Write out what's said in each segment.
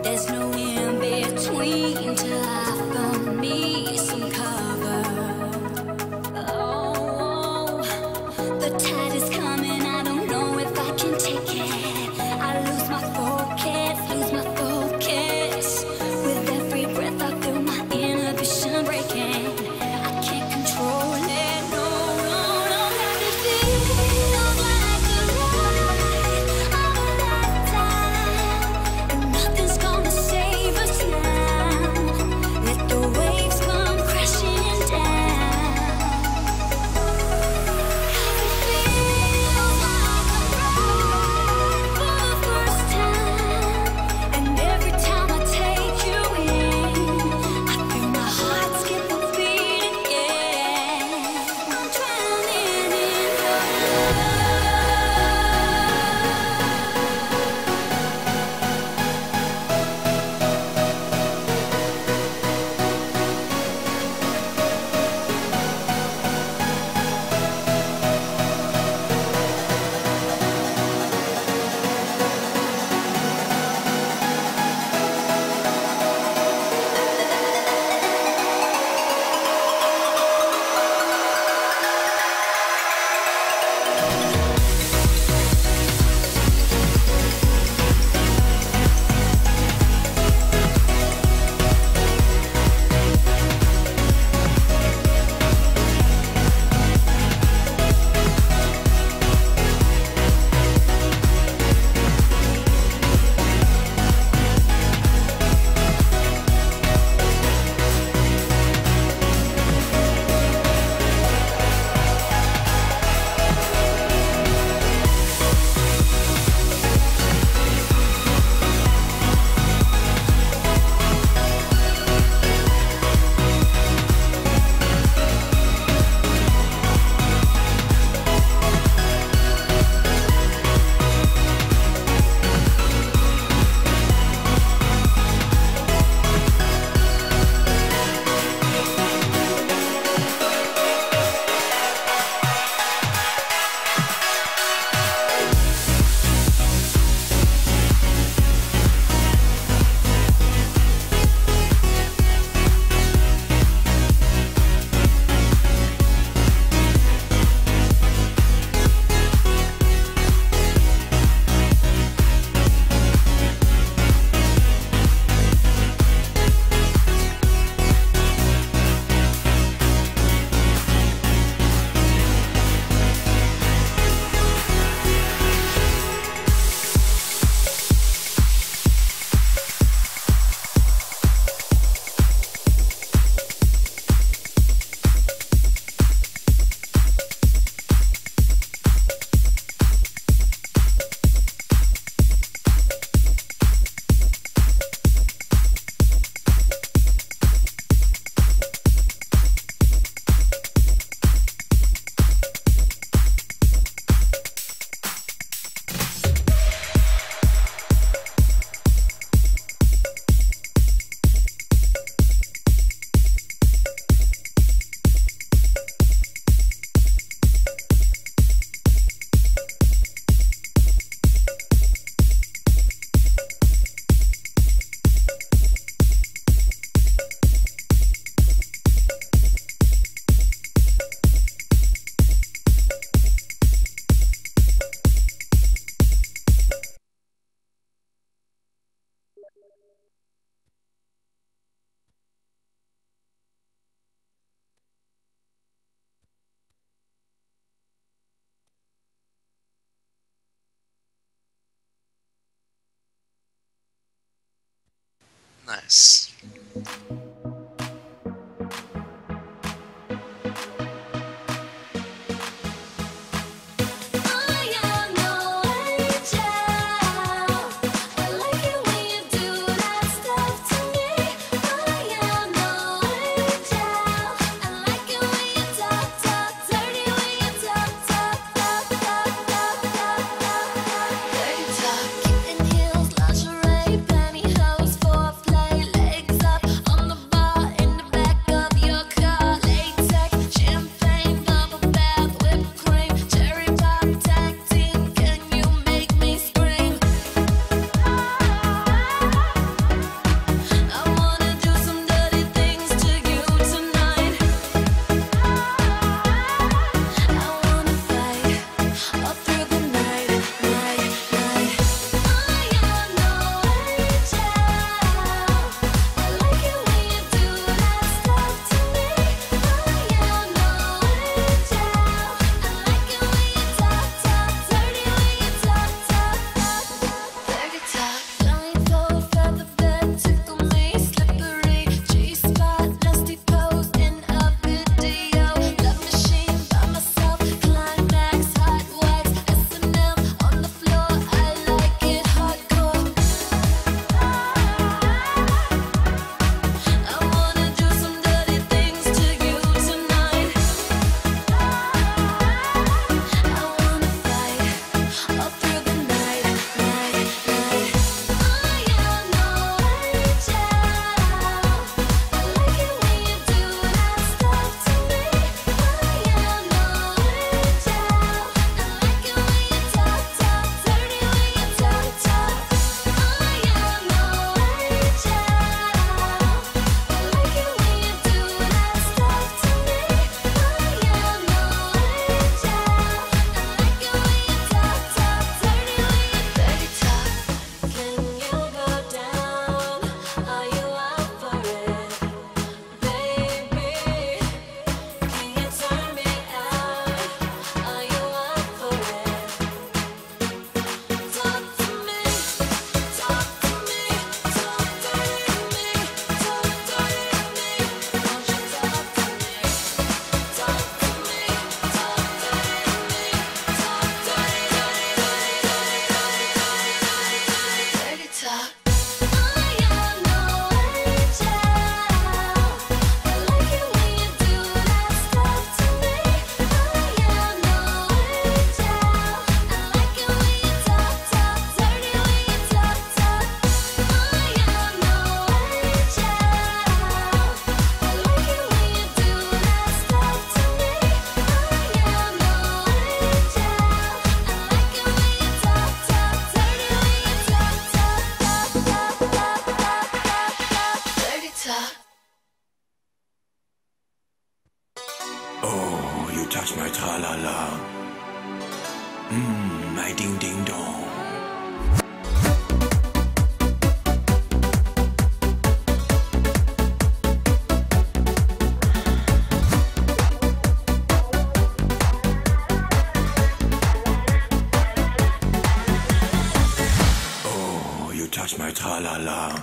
There's no in between till I found me some cover. Oh, the tide is coming, I don't know if I can take it. I lose my focus. With every breath I feel my inhibition breaking. I can't control it, no, no, no. It feels like the ride of a lifetime, and nothing's gonna save us now. Let the waves come crashing down. It feels like a ride for the first time, and every time I take you in, I feel my heart skip a beat again. I'm drowning in your love. Nice. Dirty talk, kitten heels, lingerie, pantyhose, foreplay, legs touch my tra-la-la.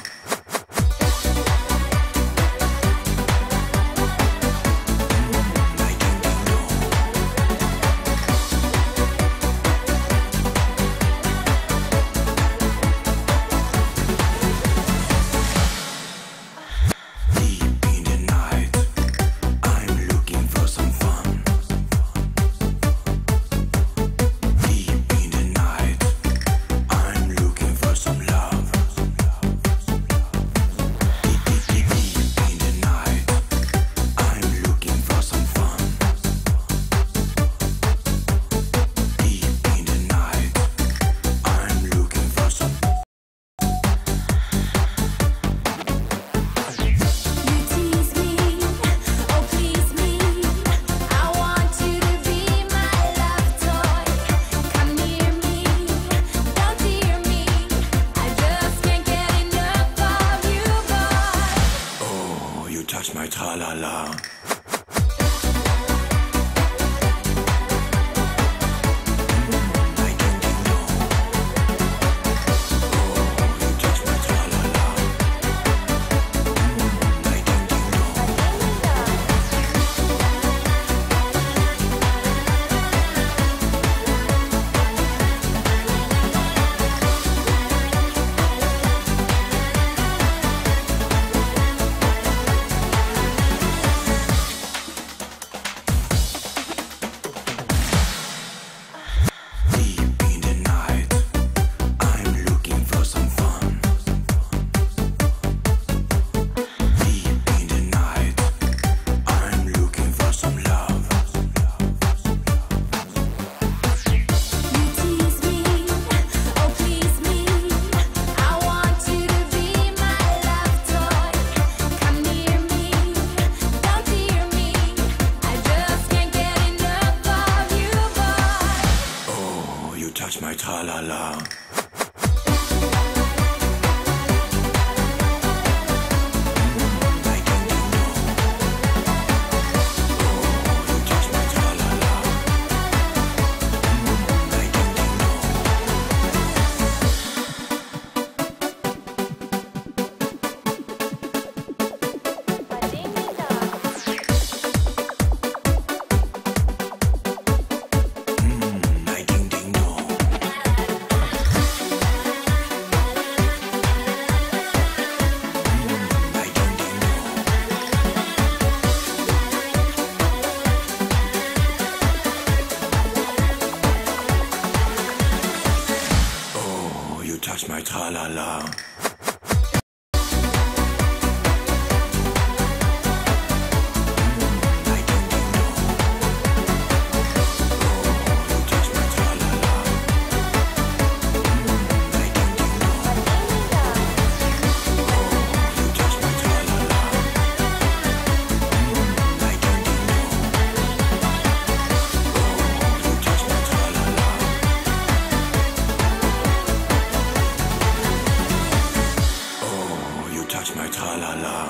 Touch my tra-la-la. Touch my tra-la-la. Touch my tra-la-la. Touch my tra-la-la.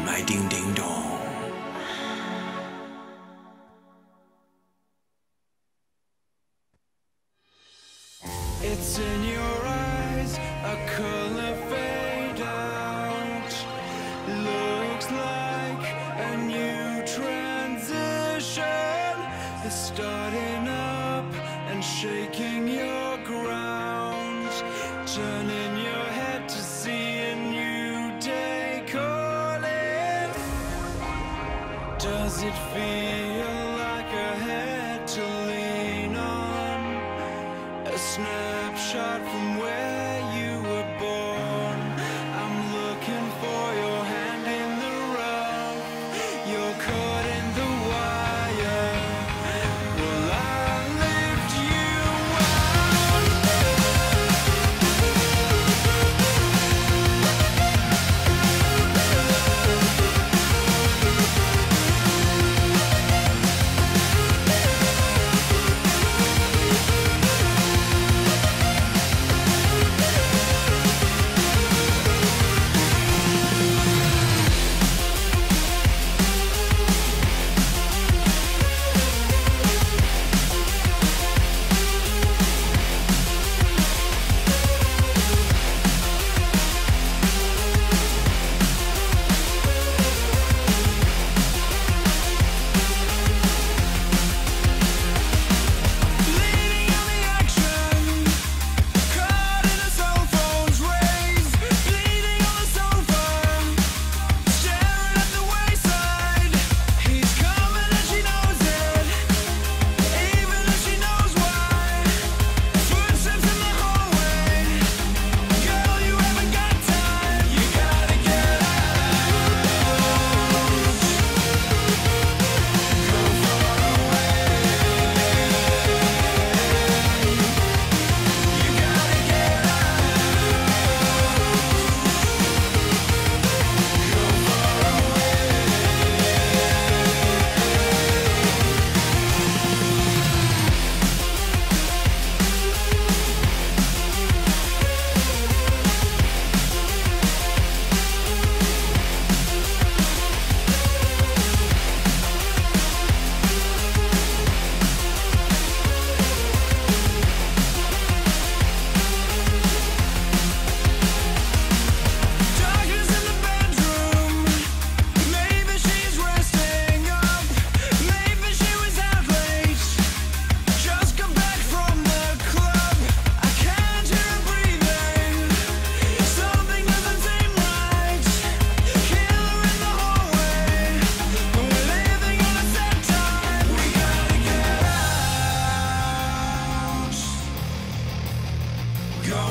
My ding-ding-dong. It's in your eyes, a color fade out. Looks like a new transition is starting up and shaking your ground, turning your head to see a new day calling. Does it feel like a head to lean on? A snapshot from where you were born. I'm looking for your hand in the rough. You're caught in the wire. Will I lift you up?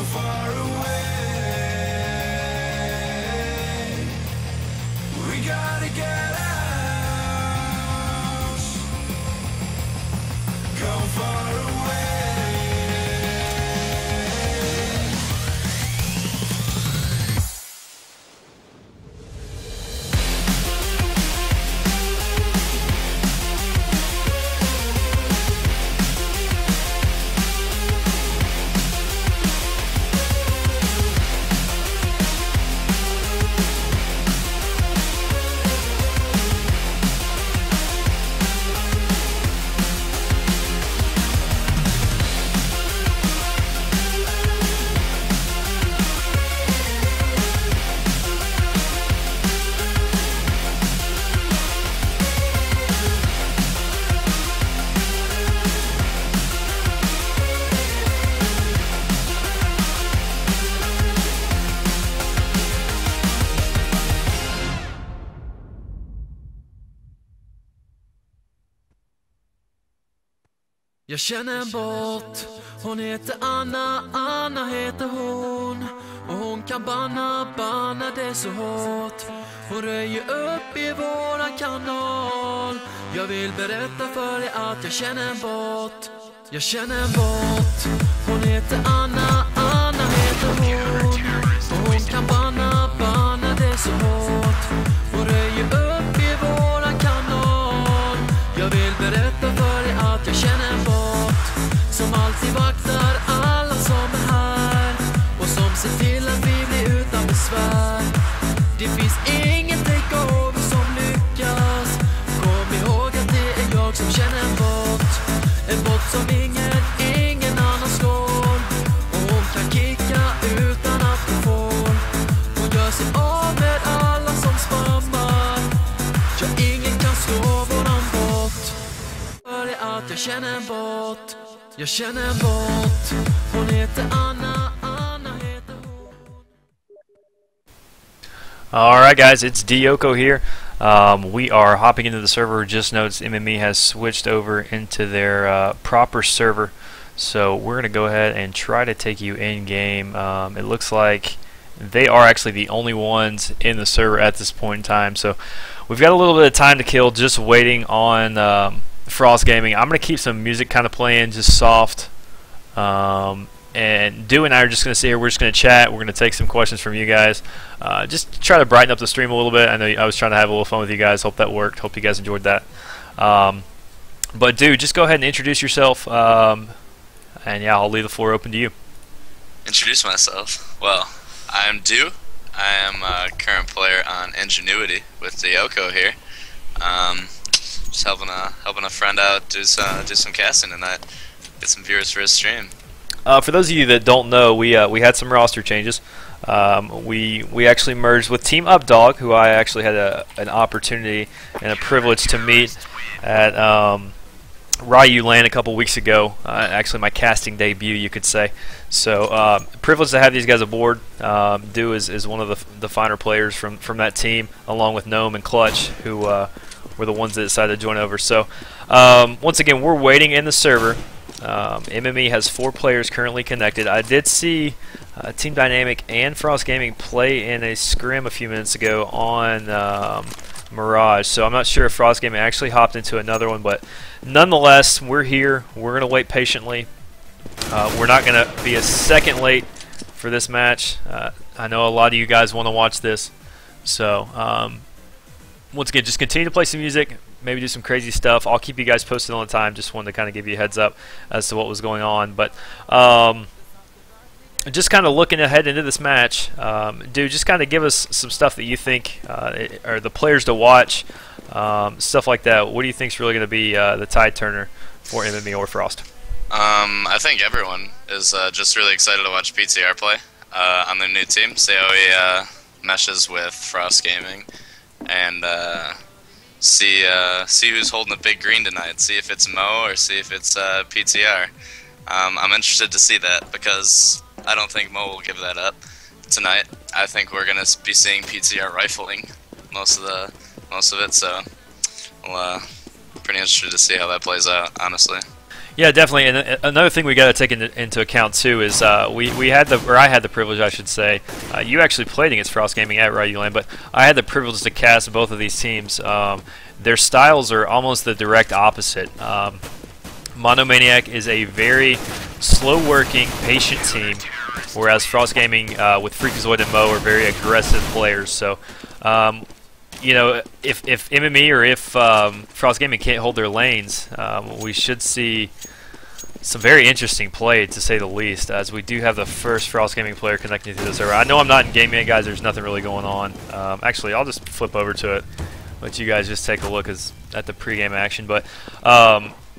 far away. We gotta get out. Go far away. Jag känner en bot, hon heter Anna, Anna heter hon. Och hon kan banna det så hårt. Hon röjer upp i våran kanal. Jag vill berätta för dig att jag känner en bot. Jag känner en bot, hon heter Anna, Anna heter hon. Och hon kan banna det så hårt. Hon röjer upp i våran kanal. Jag vill berätta för dig att jag känner en bot som alltid vaktar alla som är här och som ser till att vi blir utan besvär. Det finns ingen takeover som lyckas. Kom ihåg att det är jag som känner en bot. En bot som ingen annan slår. Och hon kan kicka utan att hon får. Hon gör sig av med alla som spammar. Ja, ingen kan slå våran bot. För det att jag känner en bot. Jag känner en bot. Hon heter Anna, Anna heter hon. Alright guys, it's Dioko here. We are hopping into the server. Just noticed MME has switched over into their proper server. So we're going to go ahead and try to take you in game. It looks like they are actually the only ones in the server at this point in time. So we've got a little bit of time to kill just waiting on Frost Gaming. I'm going to keep some music kind of playing, just soft. And Dew and I are just going to sit here. We're just going to chat. We're going to take some questions from you guys. Just try to brighten up the stream a little bit. I know I was trying to have a little fun with you guys. Hope that worked. Hope you guys enjoyed that. But Dew, just go ahead and introduce yourself. And yeah, I'll leave the floor open to you. Introduce myself. Well, I'm Dew. I am a current player on Ingenuity with Dioko here. Just helping a friend out, do some casting tonight, get some viewers for his stream. For those of you that don't know, we had some roster changes. We actually merged with Team Updog, who I actually had an opportunity and a privilege to meet at Ryu Land a couple weeks ago. Actually, my casting debut, you could say. So, privileged to have these guys aboard. Dew is one of the finer players from that team, along with Gnome and Clutch, who were the ones that decided to join over. So, once again, we're waiting in the server. MME has 4 players currently connected. I did see Team Dynamic and Frost Gaming play in a scrim a few minutes ago on Mirage, so I'm not sure if Frost Gaming actually hopped into another one, but nonetheless, we're here. We're going to wait patiently. We're not going to be a second late for this match. I know a lot of you guys want to watch this, so once again, just continue to play some music, maybe do some crazy stuff. I'll keep you guys posted all the time. Just wanted to kind of give you a heads up as to what was going on. But just kind of looking ahead into this match, dude, just kind of give us some stuff that you think are the players to watch, stuff like that. What do you think is really going to be the tide turner for MME or Frost? I think everyone is just really excited to watch PTR play on their new team, see how he meshes with Frost Gaming, and see who's holding the big green tonight. See if it's Mo or see if it's PTR. I'm interested to see that because I don't think Mo will give that up tonight. I think we're gonna be seeing PTR rifling most of it. So, pretty interested to see how that plays out, honestly. Yeah, definitely. And another thing we got to take into account too is I had the privilege, I should say. You actually played against Frost Gaming at Ryu Land, but I had the privilege to cast both of these teams. Their styles are almost the direct opposite. MonoManiac is a very slow-working, patient team, whereas Frost Gaming with Freakazoid and Mo are very aggressive players. So, you know, if MME or if Frost Gaming can't hold their lanes, we should see some very interesting play, to say the least, as we do have the first Frost Gaming player connecting to the server. I know I'm not in game yet, guys. There's nothing really going on. Actually, I'll just flip over to it, let you guys just take a look at the pregame action. But,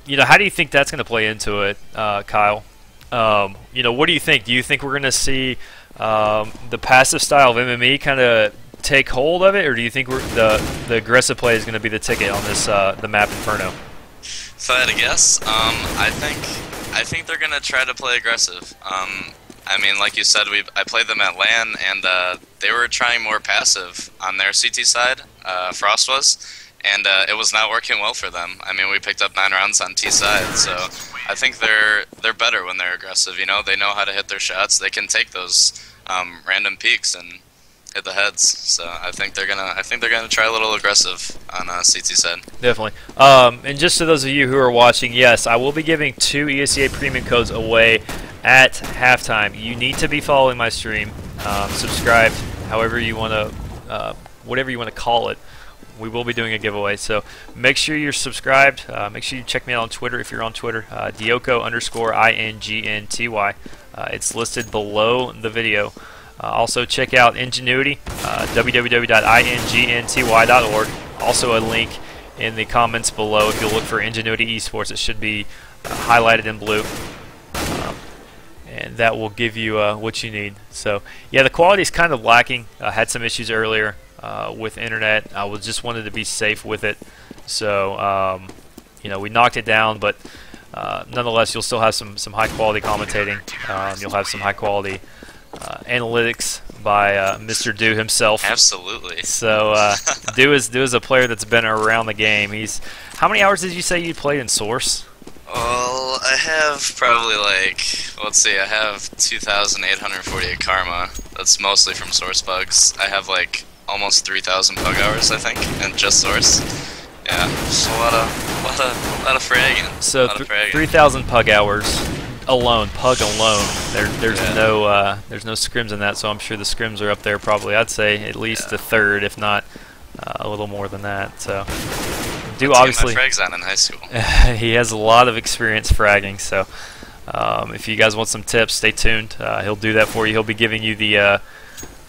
you know, how do you think that's going to play into it, Kyle? You know, what do you think? Do you think we're going to see the passive style of MME kind of take hold of it, or do you think the aggressive play is going to be the ticket on this the map Inferno? If I had to guess, I think they're gonna try to play aggressive. I mean, like you said, I played them at LAN, and they were trying more passive on their CT side. Frost was, and it was not working well for them. I mean, we picked up 9 rounds on T side, so I think they're better when they're aggressive. You know, they know how to hit their shots. They can take those random peaks and hit the heads. So I think they're gonna try a little aggressive on CT side. Definitely. And just to those of you who are watching, yes, I will be giving 2 ESEA premium codes away at halftime. You need to be following my stream, subscribed, however you want to, whatever you want to call it. We will be doing a giveaway, so make sure you're subscribed. Make sure you check me out on Twitter if you're on Twitter. Dioko_INGNTY. It's listed below the video. Also check out Ingenuity, www.ingntY.org. Also a link in the comments below. If you look for Ingenuity Esports, it should be highlighted in blue. And that will give you what you need. So yeah, the quality is kind of lacking. I had some issues earlier with internet. I just wanted to be safe with it. So you know, we knocked it down, but nonetheless, you'll still have some high quality commentating. You'll have some high quality analytics by Mr. Do himself. Absolutely. So Do is a player that's been around the game. How many hours did you say you played in Source? Well, I have probably let's see, I have 2,848 karma. That's mostly from Source bugs. I have almost 3,000 bug hours, I think, in just Source. Yeah, just a lot of fragging. So 3,000 pug hours. Pug alone. There's no scrims in that, so I'm sure the scrims are up there probably. I'd say at least a third, if not a little more than that. So, Do obviously. My frags on in high school. He has a lot of experience fragging, so if you guys want some tips, stay tuned. He'll do that for you. He'll be giving you the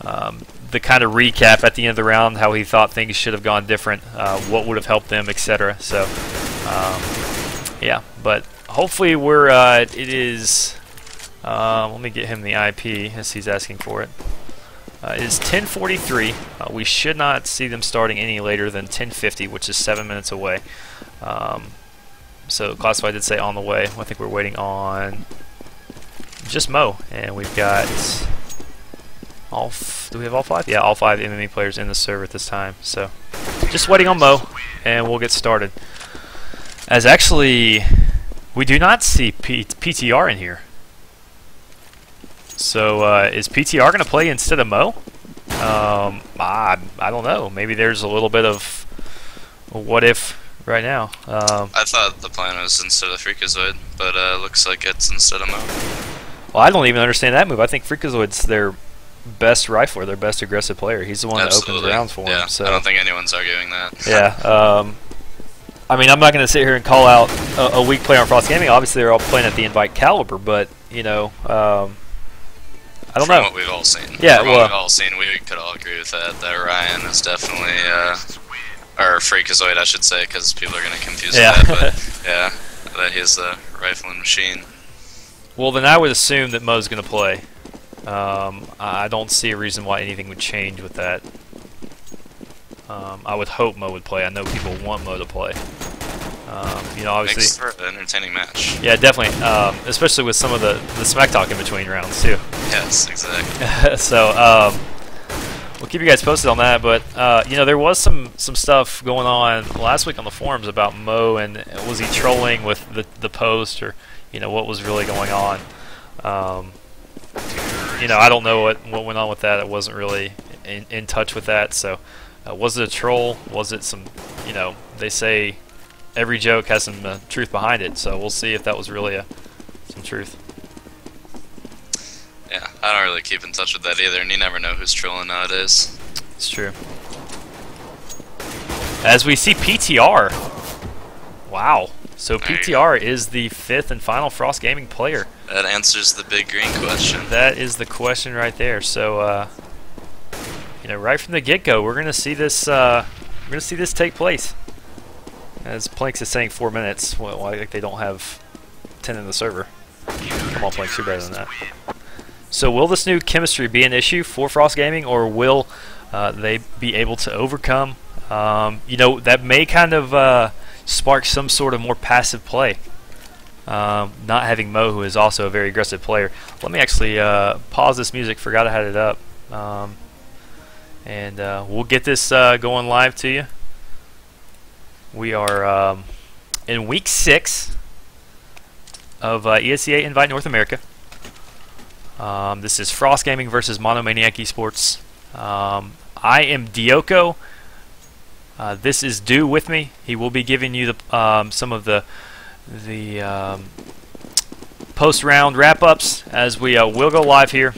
kind of recap at the end of the round, how he thought things should have gone different, what would have helped them, etc. So, yeah, but. Hopefully it is, let me get him the IP as he's asking for it. It is 10:43. We should not see them starting any later than 10:50, which is 7 minutes away. So Classified did say on the way. I think we're waiting on just Mo, and we've got do we have all 5? Yeah, all 5 MME players in the server at this time. So just waiting on Mo, and we'll get started. As actually... we do not see PTR in here. So is PTR going to play instead of Mo? I don't know. Maybe there's a little bit of a what if right now. I thought the plan was instead of Freakazoid, but looks like it's instead of Mo. Well, I don't even understand that move. I think Freakazoid's their best rifler, their best aggressive player. He's the one that opens rounds for them. So. I don't think anyone's arguing that. Yeah. I mean, I'm not going to sit here and call out a weak player on Frost Gaming. Obviously, they're all playing at the Invite caliber, but, you know, I don't know. From what we've all seen. Yeah, From what we've all seen, we could all agree with that. That Ryan is definitely, or Freakazoid, I should say, because people are going to confuse that. But, yeah, that he's a rifling machine. Well, then I would assume that Mo's going to play. I don't see a reason why anything would change with that. I would hope Mo would play. I know people want Mo to play. You know, obviously. Makes for an entertaining match. Yeah, definitely. Especially with some of the smack talk in between rounds too. Yes, exactly. So, we'll keep you guys posted on that. But you know, there was some stuff going on last week on the forums about Mo, and was he trolling with the post, or you know, what was really going on. You know, I don't know what went on with that. I wasn't really in touch with that. So was it a troll? Was it some, you know, they say every joke has some truth behind it, so we'll see if that was really some truth. Yeah, I don't really keep in touch with that either, and you never know who's trolling nowadays. It's true. As we see PTR. Wow. So PTR is the 5th and final Frost Gaming player. That answers the big green question. That is the question right there. So, you know, right from the get-go, we're gonna see this. We're gonna see this take place. As Planks is saying 4 minutes. Well, like they don't have 10 in the server. Come on, Planks, you're better than that. So will this new chemistry be an issue for Frost Gaming, or will they be able to overcome? You know, that may kind of spark some sort of more passive play. Not having Mo, who is also a very aggressive player. Let me actually pause this music. Forgot I had it up. And we'll get this going live to you. We are in week 6 of ESEA-Invite North America. This is Frost Gaming versus MonoManiac Esports. I am Dioko. This is Do with me. He will be giving you the some of the post-round wrap-ups as we will go live here.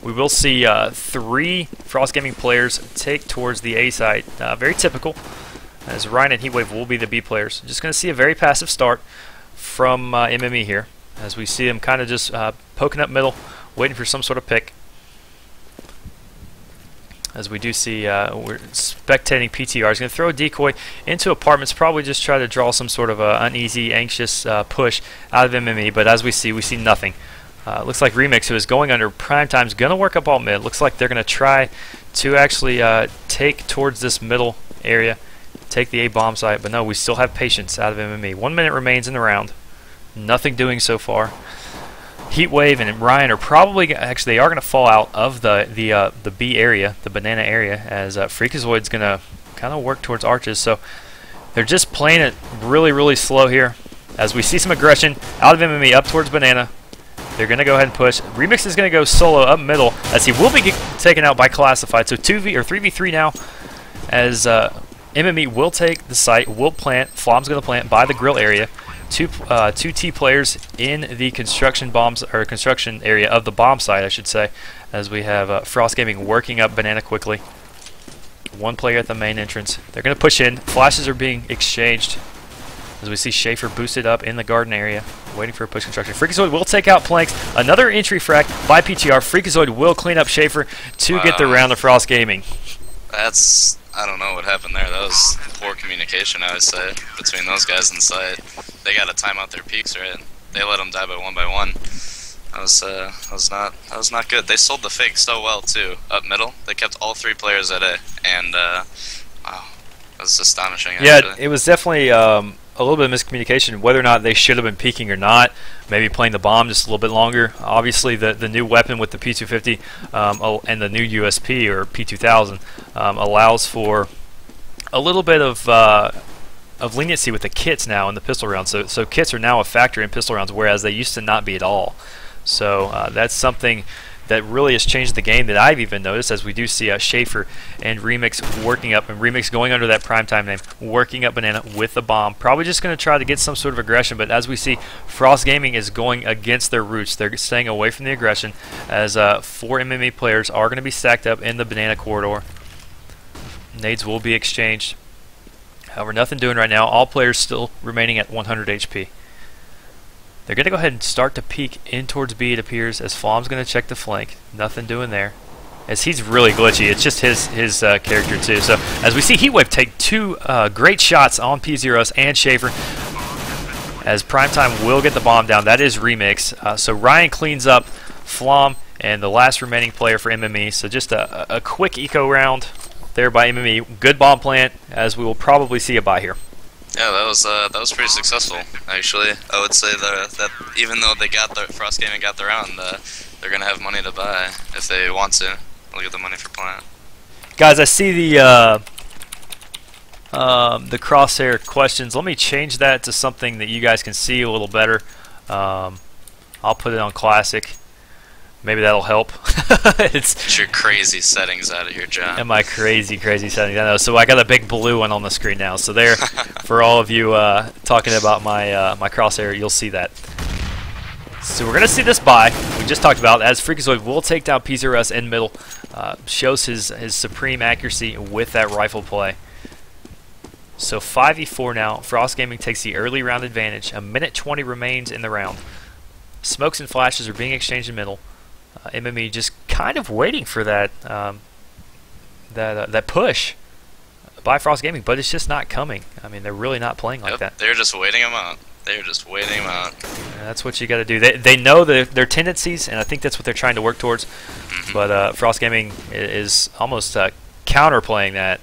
We will see 3 Frost Gaming players take towards the A side. Very typical, as Ryan and Heatwave will be the B players. Just going to see a very passive start from MME here, as we see him kind of just poking up middle, waiting for some sort of pick. As we do see, we're spectating PTR. He's going to throw a decoy into apartments, probably just try to draw some sort of uneasy, anxious push out of MME, but as we see nothing. Looks like Remix, who is going under prime time, is going to work up all mid. Looks like they're going to try to actually take towards this middle area, take the A bomb site, but no, we still have patience out of MME. 1 minute remains in the round. Nothing doing so far. Heatwave and Ryan are probably actually, they are going to fall out of the B area, the banana area, as Freakazoid's going to kind of work towards arches. So they're just playing it really, really slow here. As we see some aggression out of MME up towards banana, they're going to go ahead and push. Remix is going to go solo up middle, as he will be taken out by Classified. So 2v or 3v3 now, as MME will take the site, will plant. Flom's going to plant by the grill area. Two T players in the construction bombs, or construction area of the bomb site, I should say, as we have Frost Gaming working up banana quickly. 1 player at the main entrance. They're going to push in. Flashes are being exchanged, as we see Schaefer boosted up in the garden area, waiting for a push construction. Freakazoid will take out Planks. Another entry frac by PTR. Freakazoid will clean up Schaefer to get the round of Frost Gaming. That's, I don't know what happened there. That was poor communication, I would say, between those guys in sight. They got to time out their peaks, right? They let them die by 1 by 1. That was not good. They sold the fake so well too. Up middle, they kept all 3 players at A, and wow, that was astonishing. Yeah, actually. it was definitely a little bit of miscommunication, whether or not they should have been peeking or not. Maybe playing the bomb just a little bit longer. Obviously, the new weapon with the P250 and the new USP, or P2000, allows for a little bit of leniency with the kits now in the pistol rounds. So kits are now a factor in pistol rounds, whereas they used to not be at all. So that's something that really has changed the game that I've even noticed, as we do see Schaefer and Remix working up, and Remix going under that primetime name, working up banana with the bomb. Probably just going to try to get some sort of aggression, but as we see, Frost Gaming is going against their roots. They're staying away from the aggression, as 4 MMA players are going to be stacked up in the banana corridor. Nades will be exchanged. However, nothing doing right now. All players still remaining at 100 HP. They're going to go ahead and start to peek in towards B, it appears, as Flom's going to check the flank. Nothing doing there, as he's really glitchy. It's just his character too. So as we see Heatwave take 2 great shots on P0s and Schaefer, as Primetime will get the bomb down. That is Remix. So Ryan cleans up Flom and the last remaining player for MME. So just a quick eco round there by MME. Good bomb plant, as we will probably see a buy here. Yeah, that was pretty successful, actually. I would say that even though they got the Frost Gaming got the round, they're gonna have money to buy if they want to. Look at the money for plant. Guys, I see the crosshair questions. Let me change that to something that you guys can see a little better. I'll put it on classic. Maybe that'll help. It's your crazy settings out of here, John. And my crazy settings. I know. So I got a big blue one on the screen now. So there, for all of you talking about my my crosshair, you'll see that. So we're gonna see this buy we just talked about, as Freakazoid will take down PZRS in middle. Shows his supreme accuracy with that rifle play. So 5v4 now. Frost Gaming takes the early round advantage. A minute 20 remains in the round. Smokes and flashes are being exchanged in middle. MME just kind of waiting for that that push by Frost Gaming, but it's just not coming. I mean, they're really not playing like that. They're just waiting him out. They're just waiting him out. And that's what you got to do. They know their tendencies, and I think that's what they're trying to work towards. But Frost Gaming is almost counterplaying that.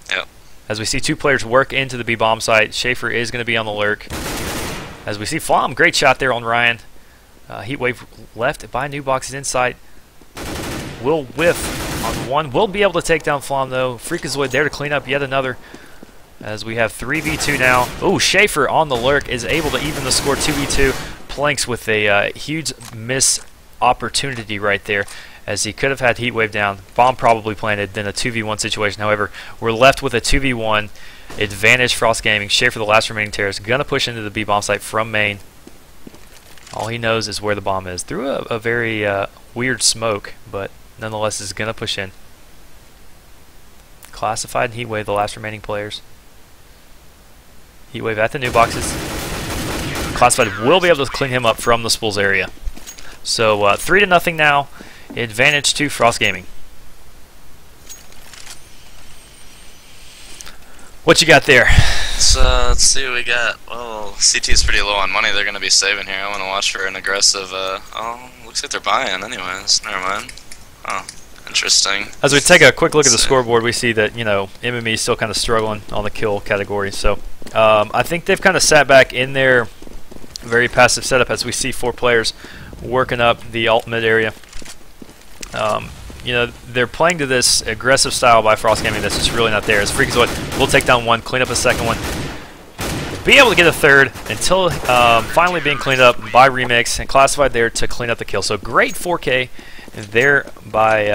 Yep. As we see two players work into the B bomb site, Schaefer is going to be on the lurk. As we see Flom, great shot there on Ryan. Heatwave left by New Box's inside. Will whiff on one. Will be able to take down Flom though. Freakazoid there to clean up yet another. As we have 3v2 now. Oh, Schaefer on the lurk is able to even the score 2v2. Planks with a huge miss opportunity right there, as he could have had Heatwave down. Bomb probably planted, then a 2v1 situation. However, we're left with a 2v1 advantage. Frost Gaming. Schaefer, the last remaining terrorist, going to push into the B bomb site from main. All he knows is where the bomb is. Through a very weird smoke, but nonetheless is going to push in. Classified and Heatwave, the last remaining players. Heatwave at the new boxes. Classified will be able to clean him up from the Spools area. So 3-0 now. Advantage to Frost Gaming. What you got there? Let's see what we got. Well, CT's pretty low on money. They're going to be saving here. I want to watch for an aggressive... oh, looks like they're buying anyways. Never mind. Oh, interesting. As we take a quick look at the scoreboard, we see that, you know, MME is still kind of struggling on the kill category. So I think they've kind of sat back in their very passive setup as we see four players working up the alt mid area. You know, they're playing to this aggressive style by Frost Gaming that's just really not there. As Freakazoid will take down one, clean up a second one, be able to get a third until finally being cleaned up by Remix and Classified there to clean up the kill. So great 4K there by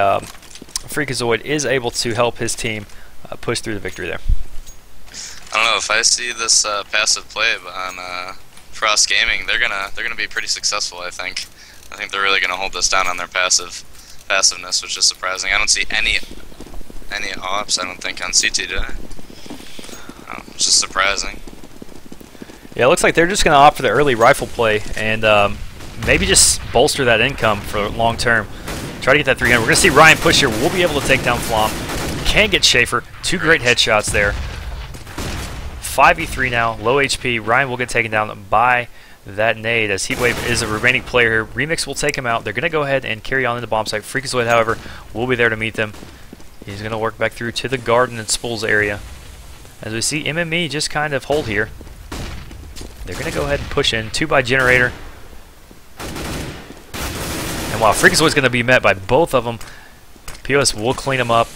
Freakazoid is able to help his team push through the victory there. I don't know if I see this passive play on Frost Gaming, they're gonna be pretty successful. I think they're really gonna hold this down on their passiveness, which is surprising. I don't see any ops. I don't think on CT today. Which is surprising. Yeah, it looks like they're just gonna opt for the early rifle play and maybe just bolster that income for long term. Try to get that 300. We're gonna see Ryan push here. We'll be able to take down Flom. Can get Schaefer. Two great headshots there. 5v3 now, low HP. Ryan will get taken down by that nade as Heatwave is a remaining player here. Remix will take him out. They're going to go ahead and carry on in the bomb site. Freakazoid, however, will be there to meet them. He's going to work back through to the garden and Spools area. As we see MME just kind of hold here. They're going to go ahead and push in. 2 by Generator. And while Freakazoid's going to be met by both of them, POS will clean them up.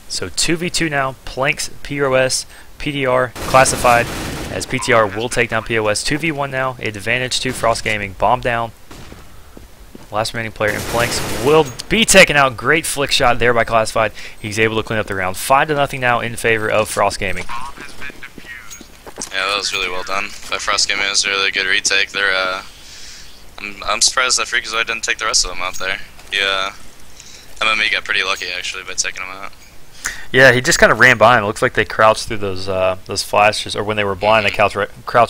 So 2v2 now. Planks, POS, PDR, Classified, as PTR will take down POS. 2v1 now, advantage to Frost Gaming. Bomb down. Last remaining player in Planks will be taken out. Great flick shot there by Classified. He's able to clean up the round. 5-0 now in favor of Frost Gaming. Yeah, that was really well done by Frost Gaming. It was a really good retake. They're I'm surprised that Freakazoid didn't take the rest of them out there. Yeah, MME got pretty lucky actually by taking them out. Yeah, he just kind of ran by him. It looks like they crouched through those flashes, or when they were blind, they crouched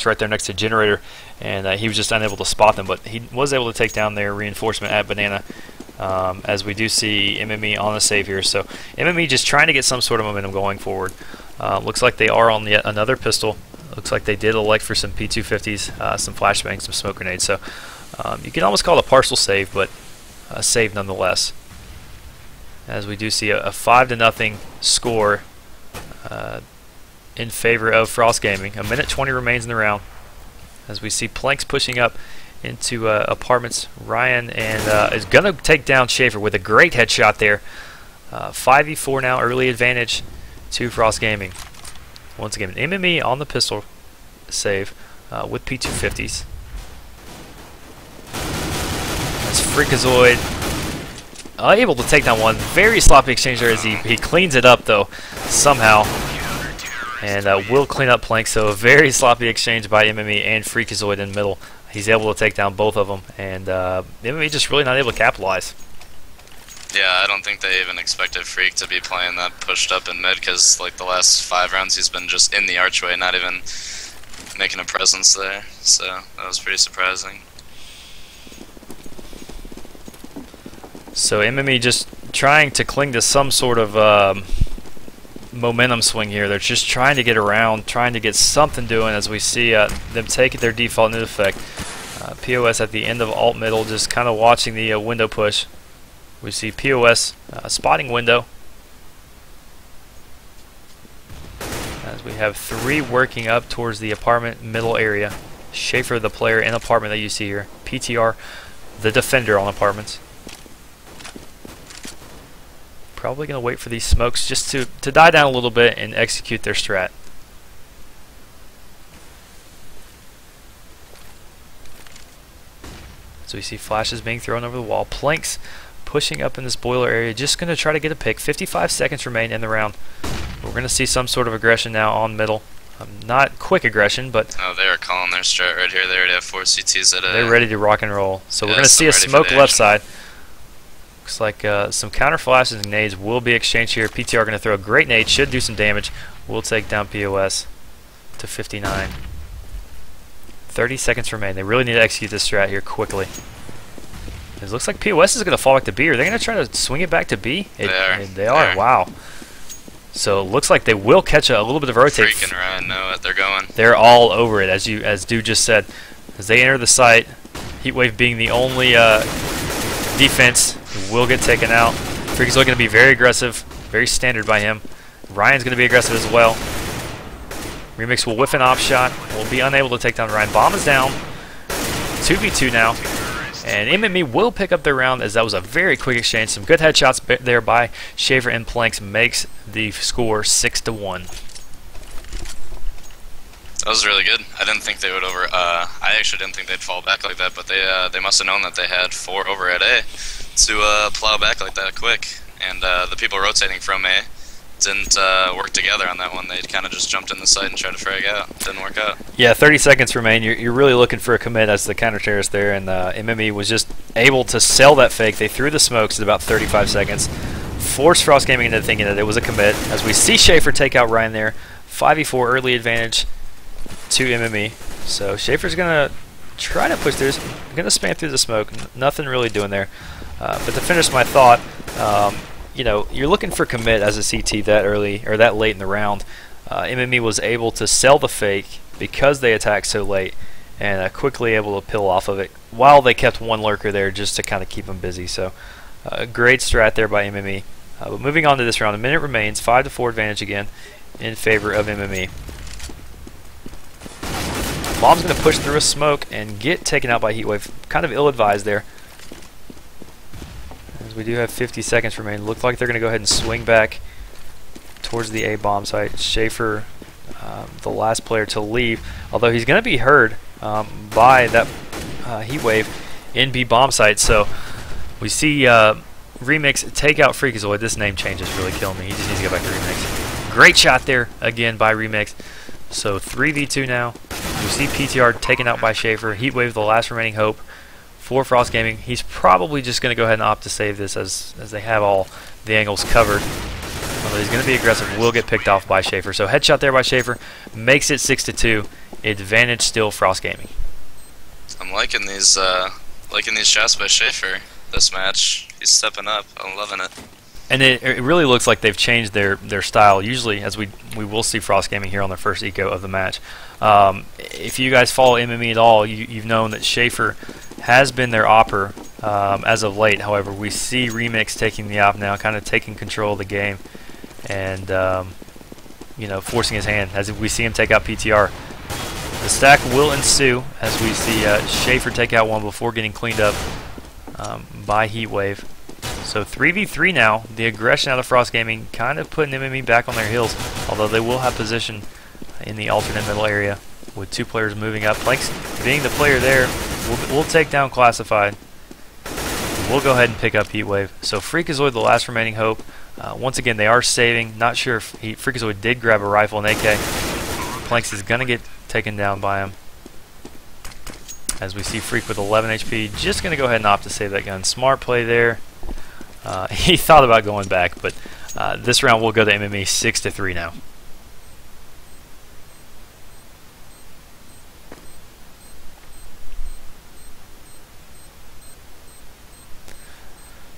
right there next to Generator, and he was just unable to spot them. But he was able to take down their reinforcement at Banana, as we do see MME on the save here. So MME just trying to get some sort of momentum going forward. Looks like they are on yet another pistol. Looks like they did elect for some P250s, some flashbangs, some smoke grenades. So you can almost call it a partial save, but a save nonetheless. As we do see a 5-0 score in favor of Frost Gaming. A minute 20 remains in the round. As we see Planks pushing up into apartments. Ryan and is going to take down Schaefer with a great headshot there. 5v4 now, early advantage to Frost Gaming. Once again, MME on the pistol save with P250s. That's Freakazoid able to take down one. Very sloppy exchange there as he cleans it up though somehow. And will clean up Plank, so a very sloppy exchange by MME and Freakazoid in the middle. He's able to take down both of them, and MME just really not able to capitalize. Yeah, I don't think they even expected Freak to be playing that pushed up in mid, because like the last 5 rounds he's been just in the archway, not even making a presence there. So that was pretty surprising. So MME just trying to cling to some sort of momentum swing here. They're just trying to get around, trying to get something doing as we see them take their default into effect. POS at the end of alt middle, just kind of watching the window push. We see POS spotting window. As we have 3 working up towards the apartment middle area. Schaefer, the player in apartment that you see here. PTR, the defender on apartments. Probably going to wait for these smokes just to die down a little bit and execute their strat. So we see flashes being thrown over the wall. Planks pushing up in this boiler area, just going to try to get a pick. 55 seconds remain in the round. We're going to see some sort of aggression now on middle. Not quick aggression, but oh, they are calling their strat right here. They already have 4 CTs at a. They're ready to rock and roll. So we're going to see a smoke left side. Looks like some counter flashes and nades will be exchanged here. PTR going to throw a great nade, should do some damage. We'll take down POS to 59. 30 seconds remain. They really need to execute this strat here quickly. It looks like POS is going to fall back to B. Are they going to try to swing it back to B? They are. Wow. So it looks like they will catch a little bit of rotate. Freaking Ryan know it. They're going. They're all over it, as Dude just said. As they enter the site, Heatwave being the only defense will get taken out. Freaky's going to be very aggressive, very standard by him. Ryan's going to be aggressive as well. Remix will whiff an off shot. Will be unable to take down Ryan. Bomb is down. 2v2 now. And MME will pick up their round, as that was a very quick exchange. Some good headshots there by Schaefer, and Planks makes the score 6-1. That was really good. I didn't think they would I actually didn't think they'd fall back like that, but they must have known that they had 4 over at A to plow back like that quick. And the people rotating from A didn't work together on that one. They kind of just jumped in the site and tried to frag out. Didn't work out. Yeah, 30 seconds remain. You're really looking for a commit as the counter terrorist there, and MME was just able to sell that fake. They threw the smokes at about 35 seconds. Forced Frost Gaming into thinking that it was a commit. As we see Schaefer take out Ryan there. 5v4 early advantage to MME. So Schaefer's going to try to push through. Going to spam through the smoke. Nothing really doing there. But to finish my thought, you know, you're looking for commit as a CT that early or that late in the round. MME was able to sell the fake because they attacked so late, and quickly able to peel off of it while they kept one lurker there just to kind of keep them busy. So great strat there by MME. But moving on to this round, a minute remains. 5-4 advantage again in favor of MME. Bomb's going to push through a smoke and get taken out by Heatwave. Kind of ill-advised there. As we do have 50 seconds remain. Looks like they're going to go ahead and swing back towards the A bomb site. Schaefer, the last player to leave, although he's going to be heard by that Heatwave in B bomb site. So we see Remix take out Freakazoid. This name change is really killing me. He just needs to go back to Remix. Great shot there again by Remix. So 3v2 now. We see PTR taken out by Schaefer. Heatwave, the last remaining hope for Frost Gaming. He's probably just going to go ahead and opt to save this as they have all the angles covered. Although he's going to be aggressive, will get picked off by Schaefer. So headshot there by Schaefer makes it 6-2. Advantage still Frost Gaming. I'm liking these shots by Schaefer this match. He's stepping up. I'm loving it. And it really looks like they've changed their style. Usually, as we will see Frost Gaming here on their first eco of the match. If you guys follow MME at all, you've known that Schaefer has been their opper as of late. However, we see Remix taking the op now, kind of taking control of the game, and you know, forcing his hand as we see him take out PTR. The stack will ensue as we see Schaefer take out one before getting cleaned up by Heatwave. So 3v3 now. The aggression out of Frost Gaming kind of putting MME back on their heels, although they will have position in the alternate middle area with 2 players moving up. Planks being the player there, we'll take down Classified. We'll go ahead and pick up Heatwave. So Freakazoid, the last remaining hope. Once again, they are saving. Not sure if Freakazoid did grab a rifle and AK. Planks is going to get taken down by him. As we see Freak with 11 HP, just going to go ahead and opt to save that gun. Smart play there. He thought about going back, but this round will go to MME 6-3 now.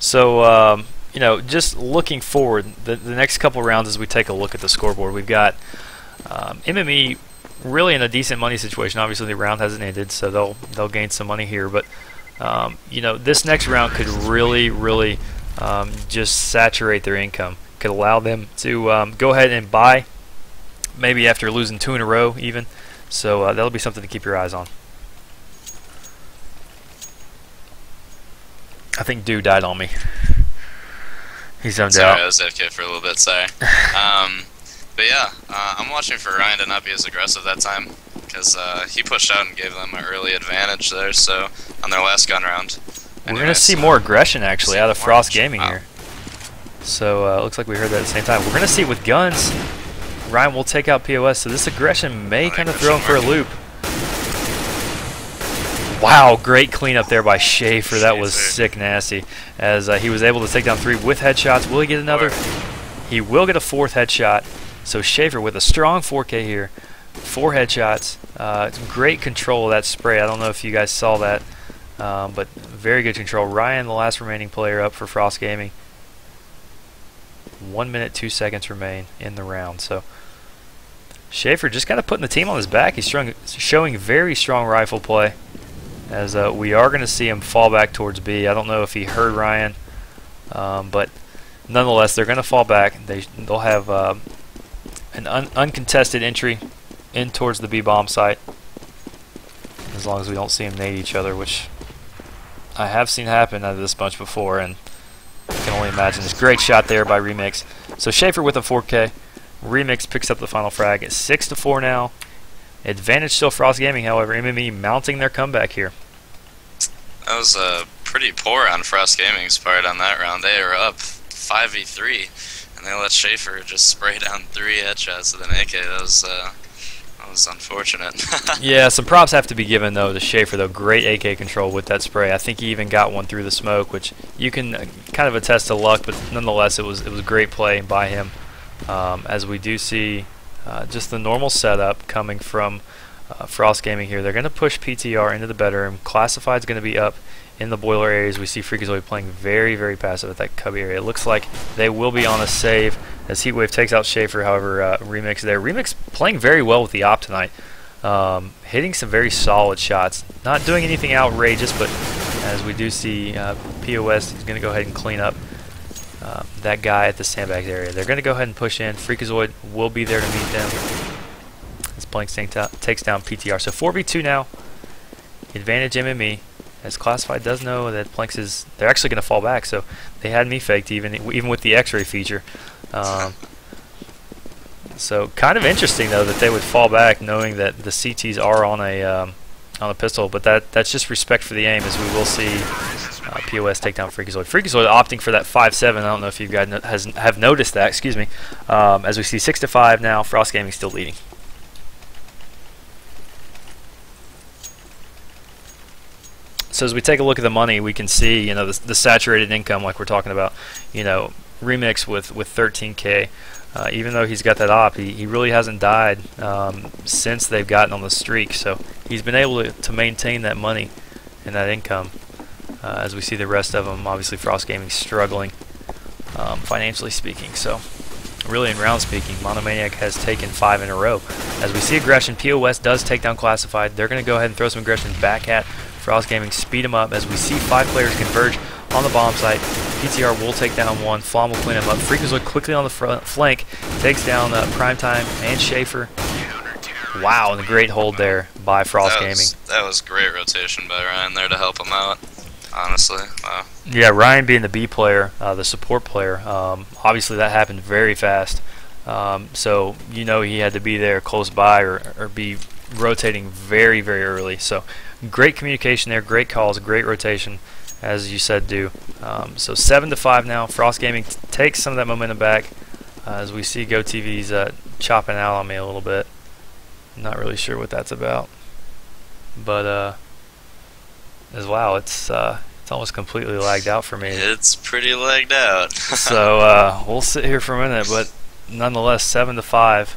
So, you know, just looking forward, the next couple rounds as we take a look at the scoreboard, we've got MME really in a decent money situation. Obviously, the round hasn't ended, so they'll gain some money here. But you know, this next round could really just saturate their income. Could allow them to go ahead and buy, maybe after losing 2 in a row, even. So that'll be something to keep your eyes on. I think Dew died on me. He's zoned out. Sorry, I was AFK for a little bit, sorry. But yeah, I'm watching for Ryan to not be as aggressive that time, because he pushed out and gave them an early advantage there, so on their last gun round. We're going to see more aggression, actually, out of Frost Gaming here. So looks like we heard that at the same time. We're going to see with guns, Ryan will take out POS, so this aggression may kind of throw him for a loop. Wow, great cleanup there by Schaefer. That was sick nasty. As he was able to take down 3 with headshots. Will he get another? He will get a 4th headshot. So Schaefer with a strong 4K here. 4 headshots. Great control of that spray. I don't know if you guys saw that, but very good control. Ryan, the last remaining player up for Frost Gaming. 1 minute, 2 seconds remain in the round. So Schaefer just kind of putting the team on his back. He's showing very strong rifle play. As we are going to see him fall back towards B. I don't know if he heard Ryan, but nonetheless, they're going to fall back. They'll have an uncontested entry in towards the B bomb site, as long as we don't see them nade each other, which I have seen happen out of this bunch before, and I can only imagine. This great shot there by Remix. So Schaefer with a 4K. Remix picks up the final frag. It's 6-4 now. Advantage still Frost Gaming, however. MME mounting their comeback here. That was pretty poor on Frost Gaming's part on that round. They were up 5v3, and they let Schaefer just spray down 3 headshots with an AK. That was unfortunate. Yeah, some props have to be given, though, to Schaefer, though. Great AK control with that spray. I think he even got one through the smoke, which you can kind of attest to luck, but nonetheless, it was great play by him. As we do see just the normal setup coming from Frost Gaming here. They're going to push PTR into the bedroom. Classified's going to be up in the boiler areas. We see Freakazoid playing very passive at that cubby area. It looks like they will be on a save as Heatwave takes out Schaefer. However, Remix there. Remix playing very well with the op tonight. Hitting some very solid shots. Not doing anything outrageous, but as we do see POS is going to go ahead and clean up that guy at the sandbags area. They're going to go ahead and push in. Freakazoid will be there to meet them. As Planks takes down PTR. So 4v2 now. Advantage MME. As Classified does know that Planks is, they're actually going to fall back. So they had me faked even with the X-ray feature. So kind of interesting though that they would fall back knowing that the CTs are on a pistol. But that's just respect for the aim, as we will see. POS take down Freakazoid. Freakazoid opting for that 5-7. I don't know if you guys have noticed that. Excuse me. As we see 6-5 now, Frost Gaming still leading. So as we take a look at the money, we can see, you know, the saturated income, like we're talking about. You know, Remix with 13K. Even though he's got that op, he really hasn't died since they've gotten on the streak. So he's been able to maintain that money and that income. As we see the rest of them, obviously Frost Gaming struggling financially speaking. So really in round speaking, MonoManiac has taken 5 in a row. As we see aggression, POS does take down Classified. They're going to go ahead and throw some aggression back at Frost Gaming, speed them up as we see 5 players converge on the bomb site. PTR will take down 1. Flom will clean him up. Freakazoid quickly on the flank, takes down Primetime and Schaefer. Wow, and a great hold there by Frost Gaming. That was great rotation by Ryan there to help him out. honestly. Wow. Yeah, Ryan being the B player, the support player, obviously that happened very fast. So you know he had to be there close by or be rotating very, very early. So great communication there, great calls, great rotation, as you said, do. So 7-5 now. Frost Gaming takes some of that momentum back as we see GoTV's chopping out on me a little bit. Not really sure what that's about, but as wow, it's almost completely lagged out for me. It's pretty lagged out. So we'll sit here for a minute, but nonetheless, 7-5.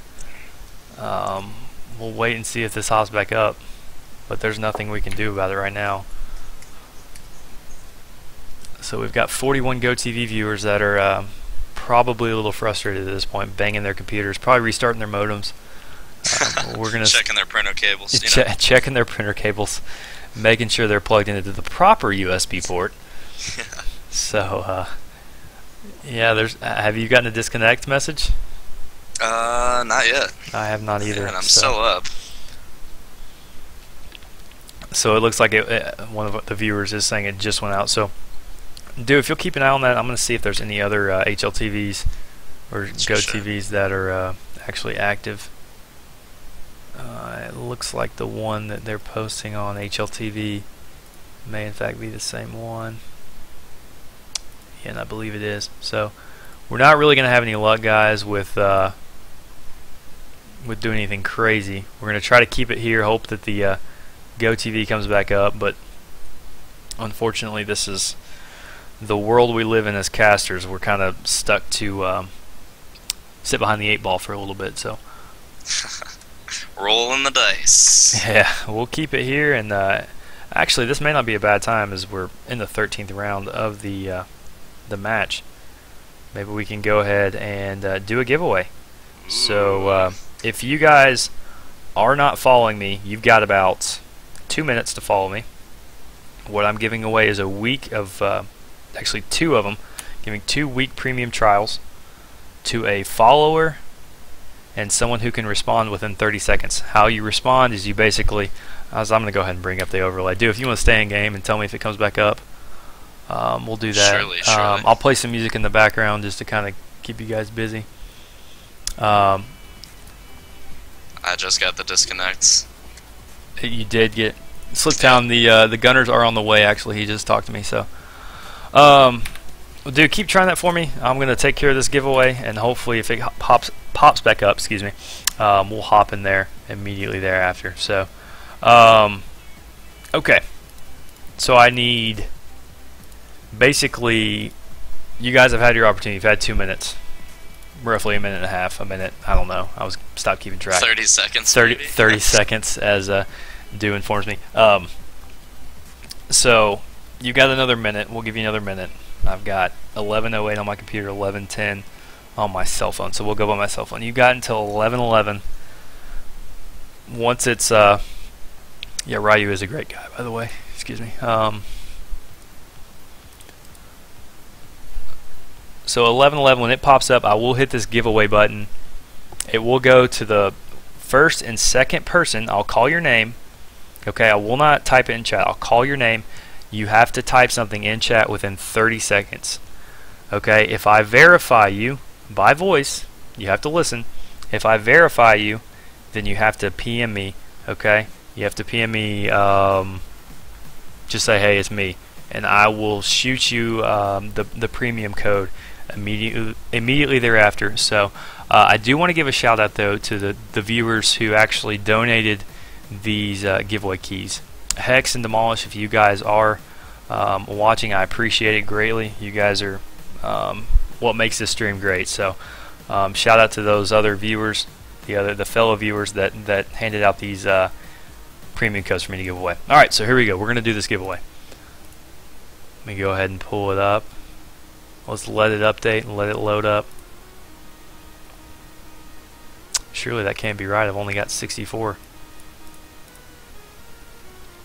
We'll wait and see if this hops back up, but there's nothing we can do about it right now. So we've got 41 GoTV viewers that are probably a little frustrated at this point, banging their computers, probably restarting their modems. We're gonna checking their printer cables. Checking their printer cables, making sure they're plugged into the proper USB port. So, yeah, have you gotten a disconnect message? Not yet. I have not either. And I'm still up. So it looks like one of the viewers is saying it just went out. So, dude, if you'll keep an eye on that, I'm going to see if there's any other HLTVs or GoTVs that are actually active. It looks like the one that they're posting on HLTV may in fact be the same one. Yeah, and I believe it is. So we're not really going to have any luck, guys, with doing anything crazy. We're going to try to keep it here, hope that the GoTV comes back up, but unfortunately this is the world we live in as casters. We're kind of stuck to sit behind the 8 ball for a little bit. So rolling the dice. Yeah, we'll keep it here, and actually this may not be a bad time as we're in the 13th round of the match. Maybe we can go ahead and do a giveaway. Ooh. So if you guys are not following me, you've got about 2 minutes to follow me. What I'm giving away is a week of, actually 2 of them, giving 2 week premium trials to a follower and someone who can respond within 30 seconds. How you respond is you basically, I'm going to go ahead and bring up the overlay. If you want to stay in game and tell me if it comes back up, we'll do that. Surely. I'll play some music in the background just to kind of keep you guys busy. I just got the disconnects. You did get slipped down. The gunners are on the way. Actually, he just talked to me. So, dude, keep trying that for me. I'm gonna take care of this giveaway, and hopefully, if it pops back up, excuse me, we'll hop in there immediately thereafter. So, okay. So I need basically, you guys have had your opportunity. You've had 2 minutes. Roughly a minute and a half, a minute, I don't know. I was stopped keeping track. 30 seconds. 30 seconds, as Dew informs me. So you got another minute. We'll give you another minute. I've got 11:08 on my computer, 11:10 on my cell phone. So we'll go by my cell phone. You got until 11:11. Once it's yeah, Ryu is a great guy, by the way. Excuse me. So 11:11, when it pops up, I will hit this giveaway button. It will go to the first and second person. I'll call your name. Okay, I will not type it in chat. I'll call your name. You have to type something in chat within 30 seconds. Okay, if I verify you by voice, you have to listen. If I verify you, then you have to PM me. Okay, you have to PM me. Just say, hey, it's me, and I will shoot you the premium code immediately thereafter. So I do want to give a shout out though to the viewers who actually donated these giveaway keys. Hex and Demolish, if you guys are watching, I appreciate it greatly. You guys are what makes this stream great. So shout out to those other viewers, the fellow viewers that handed out these premium codes for me to give away. Alright, so here we go. We're going to do this giveaway. Let me go ahead and pull it up. Let's let it update and let it load up. Surely that can't be right. I've only got 64.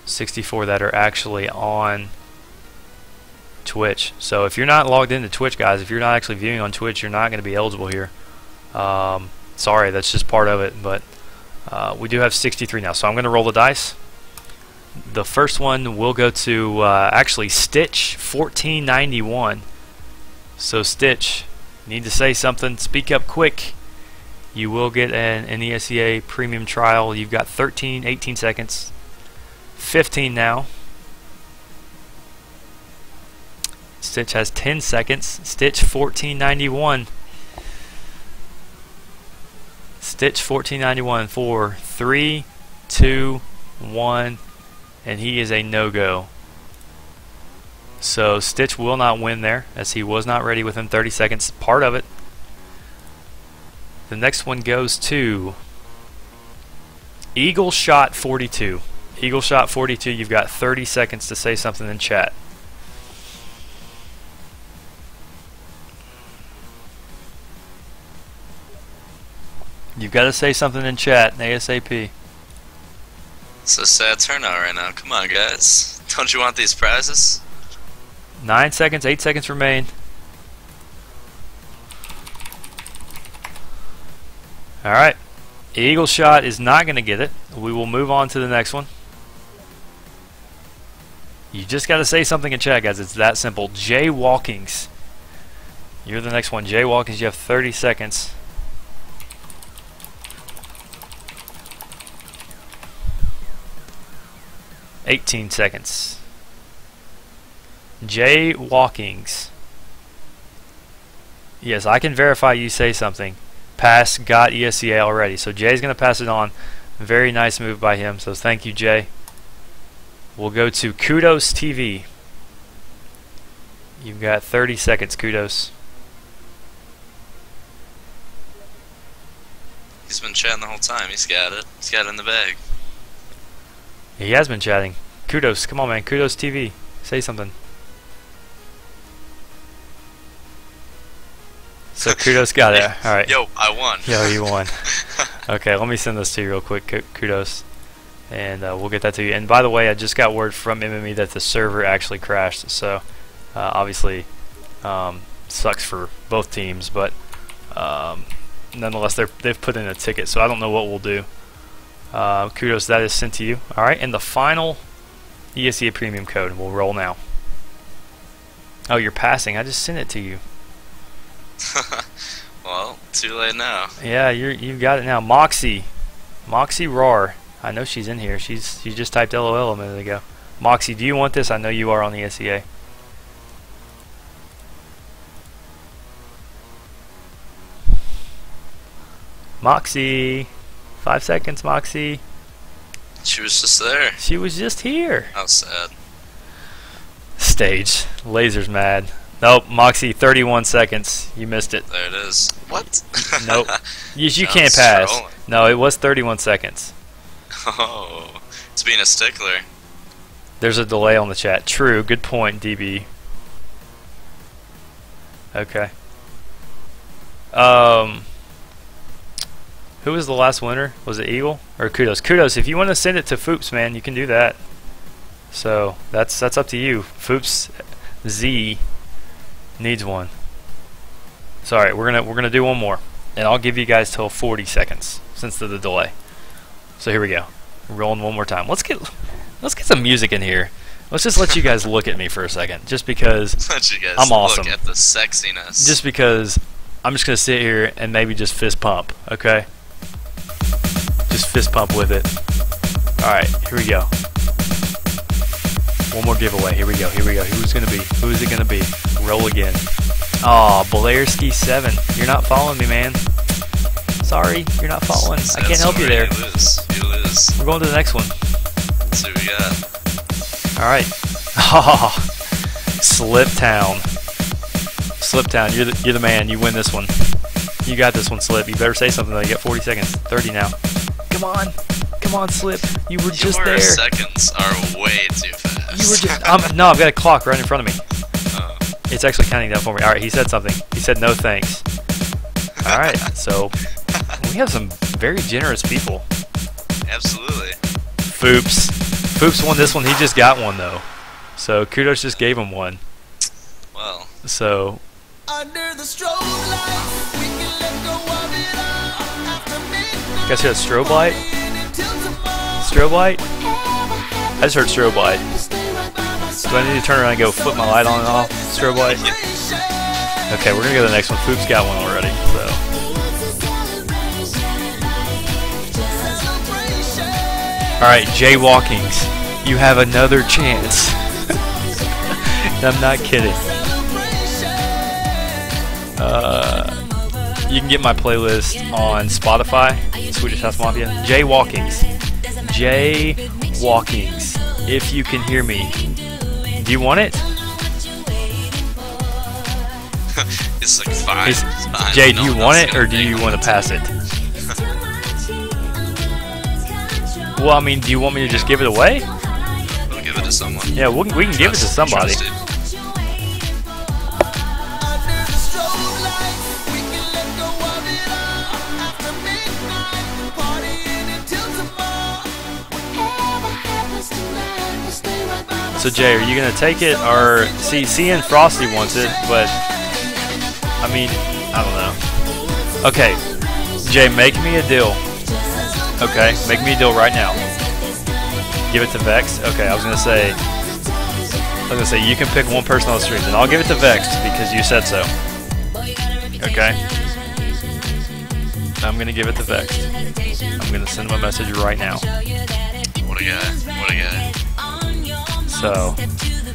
64 that are actually on Twitch. So if you're not logged into Twitch, guys, if you're not actually viewing on Twitch, you're not going to be eligible here. Sorry, that's just part of it. But we do have 63 now. So I'm going to roll the dice. The first one will go to actually Stitch 1491. So Stitch, need to say something. Speak up quick. You will get an ESEA premium trial. You've got 18 seconds. 15 now. Stitch has 10 seconds. Stitch 1491. Stitch 1491 for 3, 2, 1, and he is a no-go. So Stitch will not win there, as he was not ready within 30 seconds. Part of it. The next one goes to Eagle Shot 42. Eagle Shot 42, you've got 30 seconds to say something in chat. You've got to say something in chat, ASAP. It's a sad turnout right now. Come on, guys. Don't you want these prizes? 9 seconds, 8 seconds remain. Alright. Eagle Shot is not going to get it. We will move on to the next one. You just got to say something in chat, guys. It's that simple. Jay Walkings. You're the next one. Jay Walkings, you have 30 seconds. $18 seconds. Jay Walkings. Yes, I can verify you say something. Pass, got ESEA already. So Jay's going to pass it on. Very nice move by him. So thank you, Jay. We'll go to Kudos TV. You've got 30 seconds, Kudos. He's been chatting the whole time. He's got it. He's got it in the bag. He has been chatting. Kudos, come on, man. Kudos TV. Say something. So Kudos got it. All right. Yo, I won. Yo, you won. Okay, let me send this to you real quick. Kudos, and we'll get that to you. And by the way, I just got word from MME that the server actually crashed. So obviously, sucks for both teams, but nonetheless, they've put in a ticket. So I don't know what we'll do. Kudos, that is sent to you. Alright, and the final ESEA premium code will roll now. Oh, you're passing. I just sent it to you. Well, too late now. Yeah, you've got it now. Moxie Roar. I know she's in here. She just typed LOL a minute ago. Moxie, do you want this? I know you are on the ESEA. Moxie. 5 seconds, Moxie. She was just there. She was just here. How sad. Stage. Laser's mad. Nope, Moxie, 31 seconds. You missed it. There it is. What? Nope. You No, can't pass. strolling. No, it was 31 seconds. Oh, it's being a stickler. There's a delay on the chat. True. Good point, DB. Okay. Who was the last winner? Was it Eagle or Kudos? Kudos, if you want to send it to Foops, man, you can do that. So that's up to you. Foops Z needs one. Sorry, we're gonna do one more, and I'll give you guys till 40 seconds since of the delay. So here we go. Rolling one more time. Let's get some music in here. Let's just let you guys look at me for a second, just because Let you guys I'm awesome. look at the sexiness. Just because I'm just gonna sit here and maybe just fist pump, okay? Just fist pump with it. Alright, here we go. One more giveaway. Here we go. Who's gonna be? Who's it gonna be? Roll again. Aw, Blairski 7. You're not following me, man. Sorry, you're not following. I can't help you there. You lose. You lose. We're going to the next one. Let's see what we got. Alright. Sliptown. Sliptown, you're the man. You win this one. You got this one, Slip. You better say something though. You got 40 seconds. 30 now. Come on, Slip. You were just there. Your seconds are way too fast. You were just. No, I've got a clock right in front of me. Oh. It's actually counting down for me. All right, he said something. He said no thanks. All right, so we have some very generous people. Absolutely. Foops won this one. He just got one though. So Kudos just gave him one. Well. So. Under the strobe light, we can let go of it all. After midnight, Guys, you got strobe light? until tomorrow. Strobe light? Whatever happened I just heard strobe light. Do I need to turn around and go flip my light on and off? Strobe light? Okay, we're gonna go to the next one. Foop's got one already, so. Alright, jaywalkings. You have another chance. I'm not kidding. You can get my playlist on Spotify, Swedish House Mafia. Jaywalkings. Jaywalkings. If you can hear me. Do you want it? It's like fine. It's fine. Jay, do you want it or do you want to pass it? Well, I mean, do you want me to just give it away? We'll give it to someone. Yeah, we can give it to somebody. So Jay, are you gonna take it, or C and Frosty wants it, but I mean, I don't know. Okay, Jay, make me a deal. Okay, make me a deal right now. Give it to Vex. Okay, I was gonna say you can pick one person on the stream, then I'll give it to Vex because you said so. Okay. I'm gonna give it to Vex. I'm gonna send him a message right now. What a guy. What a guy. So,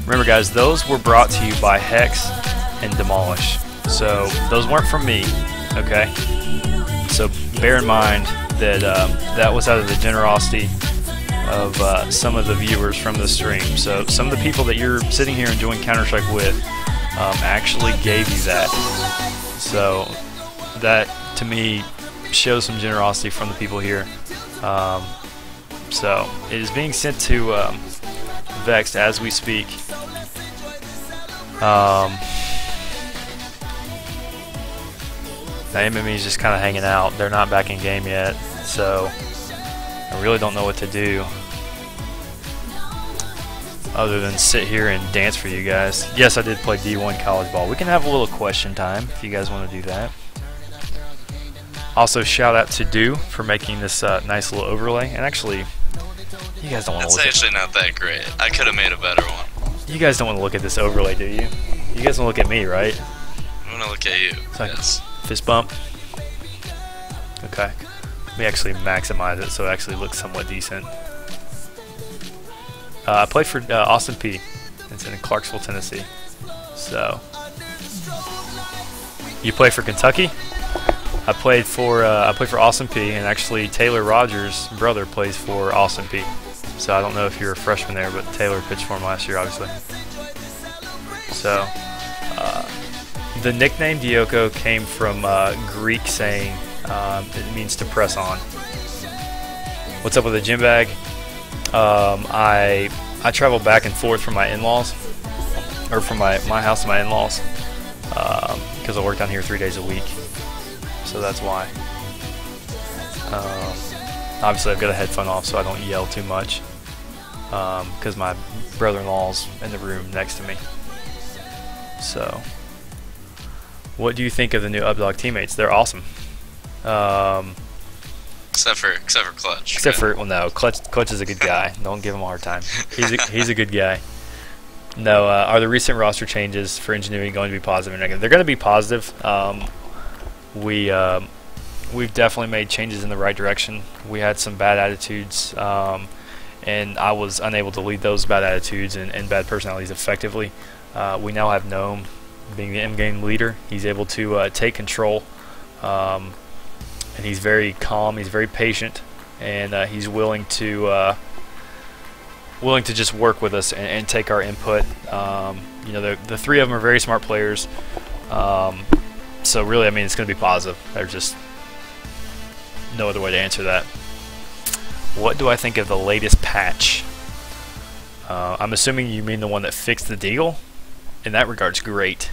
remember guys, those were brought to you by Hex and Demolish. So, those weren't from me, okay? So, bear in mind that that was out of the generosity of some of the viewers from the stream. So, some of the people that you're sitting here and doing Counter-Strike with actually gave you that. So, that, to me, shows some generosity from the people here. So, it is being sent to Vexed as we speak. The MME is just kind of hanging out. They're not back in game yet, so I really don't know what to do other than sit here and dance for you guys. Yes, I did play D1 college ball. We can have a little question time if you guys want to do that. Also, shout out to Do for making this nice little overlay. And actually, you guys don't want to look It's actually not that great. I could have made a better one. You guys don't want to look at this overlay, do you? You guys want to look at me, right? I want to look at you. Like Yes. fist bump. Okay. Let me actually maximize it so it actually looks somewhat decent. I played for Austin P. It's in Clarksville, Tennessee. So, you play for Kentucky? I played for Austin P. And actually Taylor Rogers' brother plays for Austin P. So I don't know if you're a freshman there, but Taylor pitched for him last year, obviously. So, the nickname Dioko came from Greek saying it means to press on. What's up with the gym bag? I travel back and forth from my in-laws, or from my house to my in-laws, because I work down here 3 days a week. So that's why. Obviously, I've got a headphone off so I don't yell too much, because my brother-in-law's in the room next to me. So, what do you think of the new Updog teammates? They're awesome. Except for Clutch. Except for, well, no, Clutch is a good guy. Don't give him a hard time. He's a good guy. No, are the recent roster changes for engineering going to be positive or negative? They're going to be positive. We've definitely made changes in the right direction. We had some bad attitudes, and I was unable to lead those bad attitudes and bad personalities effectively. We now have Gnome being the M-game leader. He's able to take control, and he's very calm. He's very patient, and he's willing to just work with us and take our input. You know, the three of them are very smart players. So really, I mean, it's going to be positive. There's just no other way to answer that. What do I think of the latest patch? I'm assuming you mean the one that fixed the deagle? In that regard, it's great.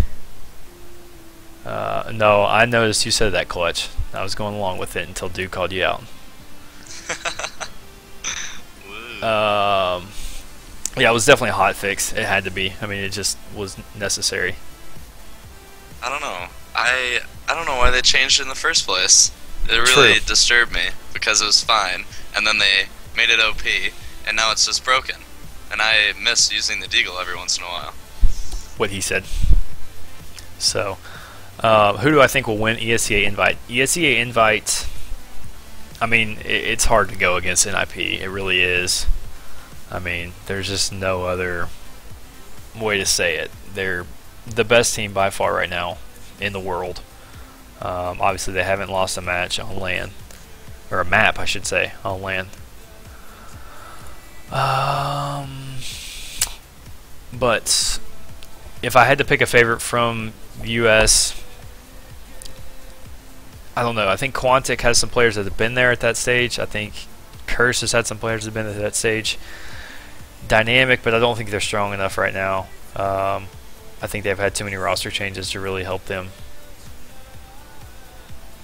No, I noticed you said that, Clutch. I was going along with it until Duke called you out. Yeah, it was definitely a hot fix. It had to be. I mean, it just was necessary. I don't know. I don't know why they changed it in the first place. It really disturbed me because it was fine, and then they made it OP, and now it's just broken. and I miss using the deagle every once in a while. What he said. So, who do I think will win ESEA-Invite? ESEA-Invite, I mean, it's hard to go against NIP. It really is. I mean, there's just no other way to say it. They're the best team by far right now in the world. Obviously, they haven't lost a match on LAN. Or a map, I should say, on LAN. But if I had to pick a favorite from US, I don't know. I think Quantic has some players that have been there at that stage. I think Curse has had some players that have been at that stage. Dynamic, but I don't think they're strong enough right now. I think they've had too many roster changes to really help them.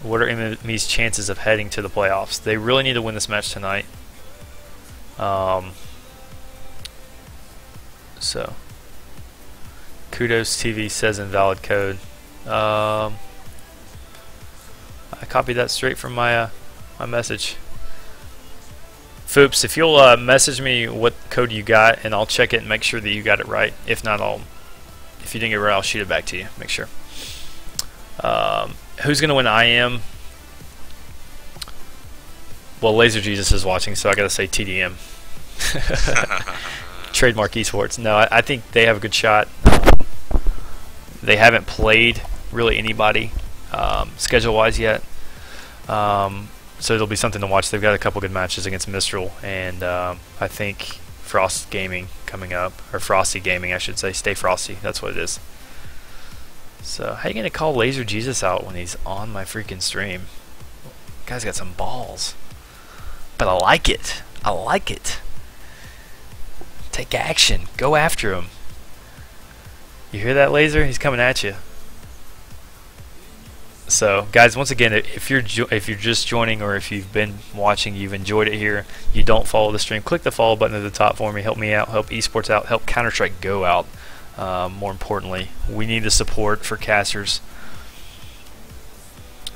What are MME's chances of heading to the playoffs? They really need to win this match tonight. So, Kudos TV says invalid code. I copied that straight from my my message. Foops, if you'll message me what code you got, and I'll check it and make sure that you got it right. If not, if you didn't get it right, I'll shoot it back to you. Make sure. Who's gonna win IM? Well, Laser Jesus is watching, so I gotta say TDM. Trademark Esports. No, I think they have a good shot. They haven't played really anybody schedule-wise yet, so it'll be something to watch. They've got a couple good matches against Mistral, and I think Frost Gaming coming up, or Frosty Gaming, I should say. Stay Frosty. That's what it is. So, how are you gonna call Laser Jesus out when he's on my freaking stream? Guy's got some balls, but I like it. I like it. Take action. Go after him. You hear that, Laser? He's coming at you. So, guys, once again, if you're just joining, or if you've been watching, you've enjoyed it here, you don't follow the stream, click the follow button at the top for me. Help me out. Help Esports out. Help Counter-Strike Go out. More importantly, we need the support for casters.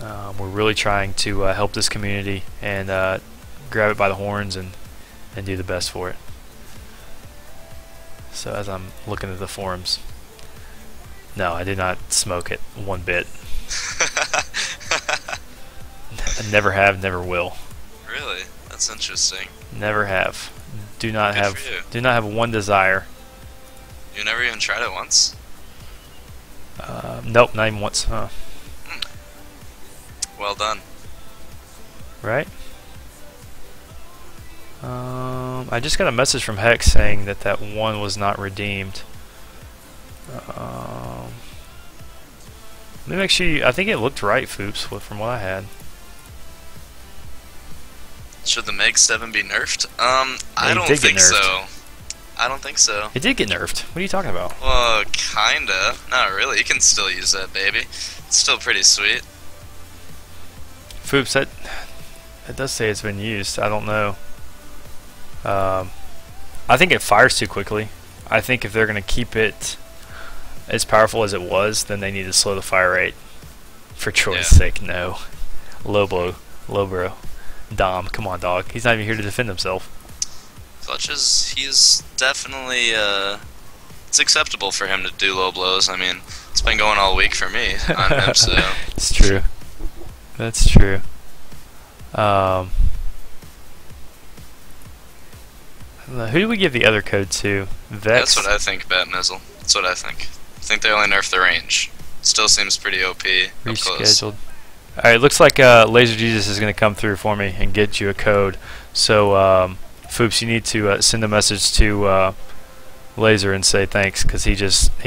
We're really trying to help this community and grab it by the horns and do the best for it. So as I'm looking at the forums, no, I did not smoke it one bit. I never have, never will. Really? That's interesting. Never have. Do not Good have. for you. Do not have one desire. You never even tried it once? Nope, not even once. Huh? Well done. Right? I just got a message from Hex saying that one was not redeemed. Let me make sure. I think it looked right, Foops, from what I had. Should the Meg 7 be nerfed? I It don't did get think nerfed. so. I don't think so. It did get nerfed. What are you talking about? Well, kinda. Not really. You can still use that, baby. It's still pretty sweet. Foops, it does say it's been used. I don't know. I think it fires too quickly. I think if they're going to keep it as powerful as it was, then they need to slow the fire rate. For Troy's sake, no. Low bro. Dom, come on, dog. He's not even here to defend himself. Clutches, he's definitely, it's acceptable for him to do low blows. I mean, it's been going all week for me on him, so. It's true. That's true. Who do we give the other code to? Vex? That's what I think, Bat Mizzle. That's what I think. I think they only nerfed the range. Still seems pretty OP. Up close. Rescheduled. Alright, it looks like Laser Jesus is going to come through for me and get you a code. So, Foops, you need to send a message to Laser and say thanks, because he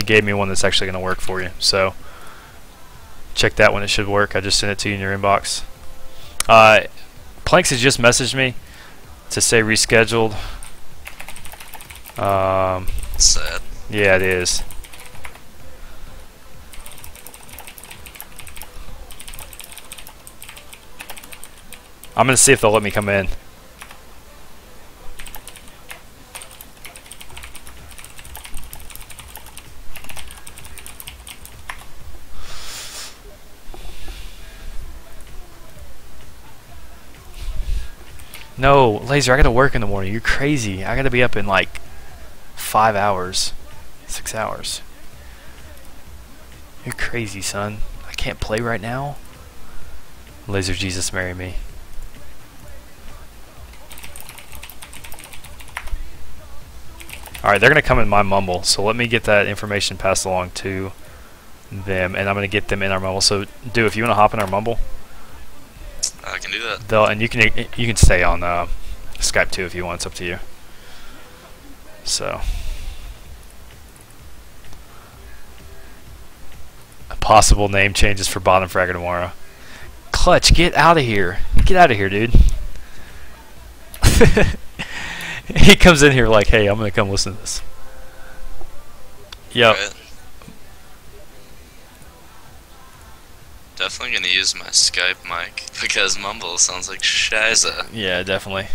gave me one that's actually going to work for you. So, check that one. It should work. I just sent it to you in your inbox. Planks has just messaged me to say rescheduled. Sad. Yeah, it is. I'm gonna see if they'll let me come in. No, Laser, I gotta work in the morning. You're crazy. I gotta be up in like 5 hours, 6 hours. You're crazy, son. I can't play right now. Laser Jesus, marry me. Alright, they're going to come in my mumble, so let me get that information passed along to them, and I'm going to get them in our mumble. So, dude, if you want to hop in our mumble, I can do that. and you can stay on Skype too if you want. It's up to you. So, possible name changes for bottom fragger tomorrow. Clutch, get out of here! Get out of here, dude. He comes in here like, hey, I'm gonna come listen to this. Yep. Right. Definitely gonna use my Skype mic because Mumble sounds like shiza. Yeah, definitely.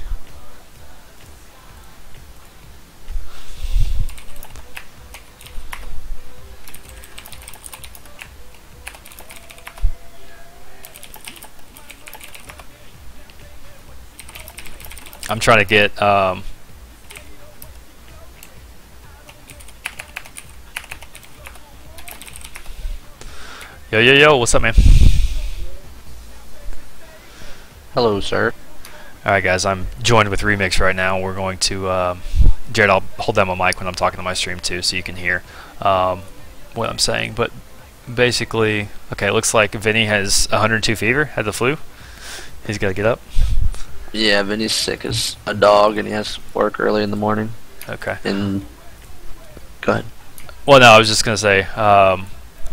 I'm trying to get yo, what's up, man? Hello, sir. Alright, guys, I'm joined with Remix right now. We're going to Jared, I'll hold down my mic when I'm talking to my stream too, so you can hear what I'm saying. But basically, okay, it looks like Vinny has 102 fever, had the flu. He's got to get up. Yeah, Vinny's sick as a dog, and he has work early in the morning. Okay. And go ahead. Well, no, I was just gonna say. I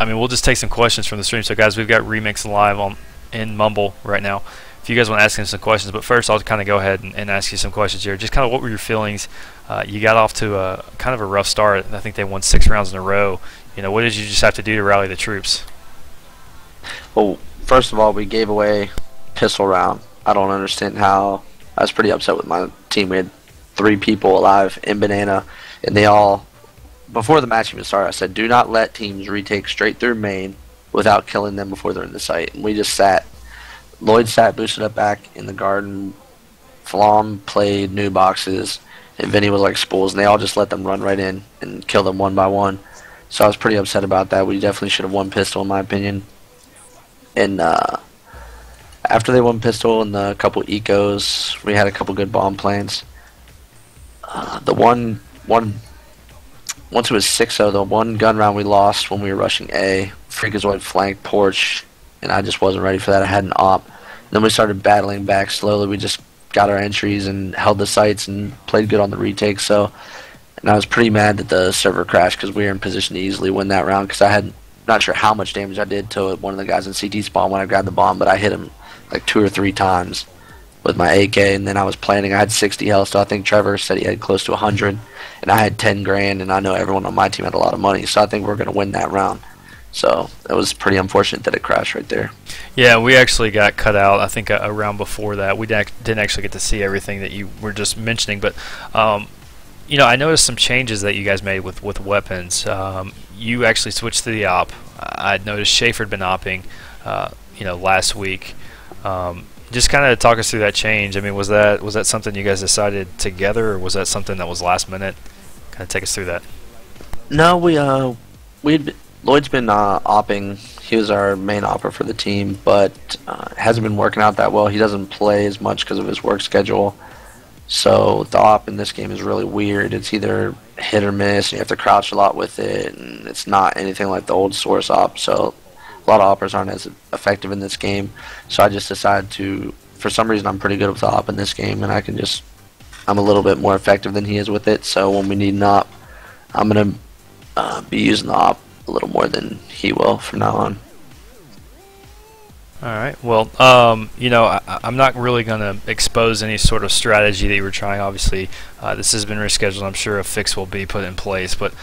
mean, we'll just take some questions from the stream. So, guys, we've got Remix live in Mumble right now. If you guys want to ask him some questions, but first, I'll kind of go ahead and ask you some questions here. Just kind of what were your feelings? You got off to a kind of a rough start. I think they won 6 rounds in a row. You know, what did you just have to do to rally the troops? Well, first of all, we gave away pistol round. I don't understand how. I was pretty upset with my team. We had 3 people alive in Banana, and they all, before the match even started, I said, do not let teams retake straight through main without killing them before they're in the site. And we just sat. Lloyd sat boosted up back in the garden. Flom played new boxes, and Vinny was like spools, and they all just let them run right in and kill them one by one. So I was pretty upset about that. We definitely should have won pistol, in my opinion. And after they won pistol and a couple ecos, we had a couple good bomb plans. Once it was 6-0, the one gun round we lost when we were rushing A, Freakazoid flanked porch, and I just wasn't ready for that. I had an op. Then we started battling back slowly. We just got our entries and held the sites and played good on the retake. So, and I was pretty mad that the server crashed because we were in position to easily win that round because I had not sure how much damage I did to one of the guys in CT spawn when I grabbed the bomb, but I hit him like 2 or 3 times with my AK, and then I was planning. I had 60 health, so I think Trevor said he had close to 100, and I had 10 grand, and I know everyone on my team had a lot of money, so I think we're going to win that round. So it was pretty unfortunate that it crashed right there. Yeah, we actually got cut out, I think, a round before that. We didn't actually get to see everything that you were just mentioning, but you know, I noticed some changes that you guys made with weapons. You actually switched to the op. I'd noticed Schaefer had been opping, you know, last week. Just kind of talk us through that change. I mean, was that something you guys decided together, or was that something that was last minute? Kind of take us through that. No, Lloyd's been opping. He was our main opper for the team, but hasn't been working out that well. He doesn't play as much because of his work schedule. So the op in this game is really weird. It's either hit or miss. You have to crouch a lot with it, and it's not anything like the old source op. So a lot of oppers aren't as effective in this game. So I just decided to, for some reason, I'm pretty good with the op in this game, and I'm a little bit more effective than he is with it. So when we need an op, I'm gonna be using the op a little more than he will from now on. All right. Well, you know, I'm not really going to expose any sort of strategy that you were trying. Obviously, this has been rescheduled. I'm sure a fix will be put in place. But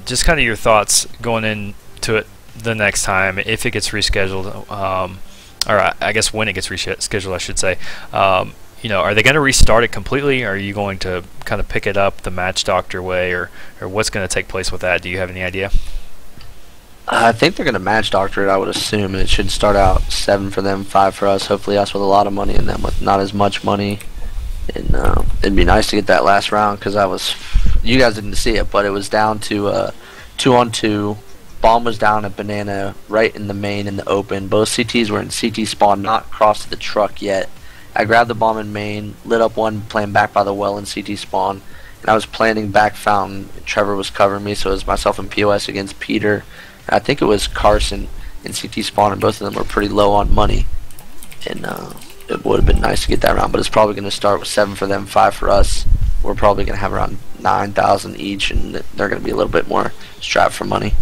just kind of your thoughts going into it the next time, if it gets rescheduled, or I guess when it gets rescheduled, I should say. You know, are they going to restart it completely? Or are you going to kind of pick it up the Match Doctor way, or what's going to take place with that? Do you have any idea? I think they're going to match doctor it, I would assume, and it should start out 7 for them, 5 for us. Hopefully us with a lot of money and them with not as much money. and it'd be nice to get that last round because you guys didn't see it, but it was down to 2-on-2. Bomb was down at Banana right in the main in the open. Both CTs were in CT spawn, not crossed the truck yet. I grabbed the bomb in main, lit up one playing back by the well in CT spawn, and I was planning back fountain. Trevor was covering me, so it was myself and POS against Peter. And I think it was Carson in CT spawn, and both of them were pretty low on money. And it would have been nice to get that round, but it's probably going to start with 7 for them, 5 for us. We're probably going to have around 9,000 each, and they're going to be a little bit more strapped for money.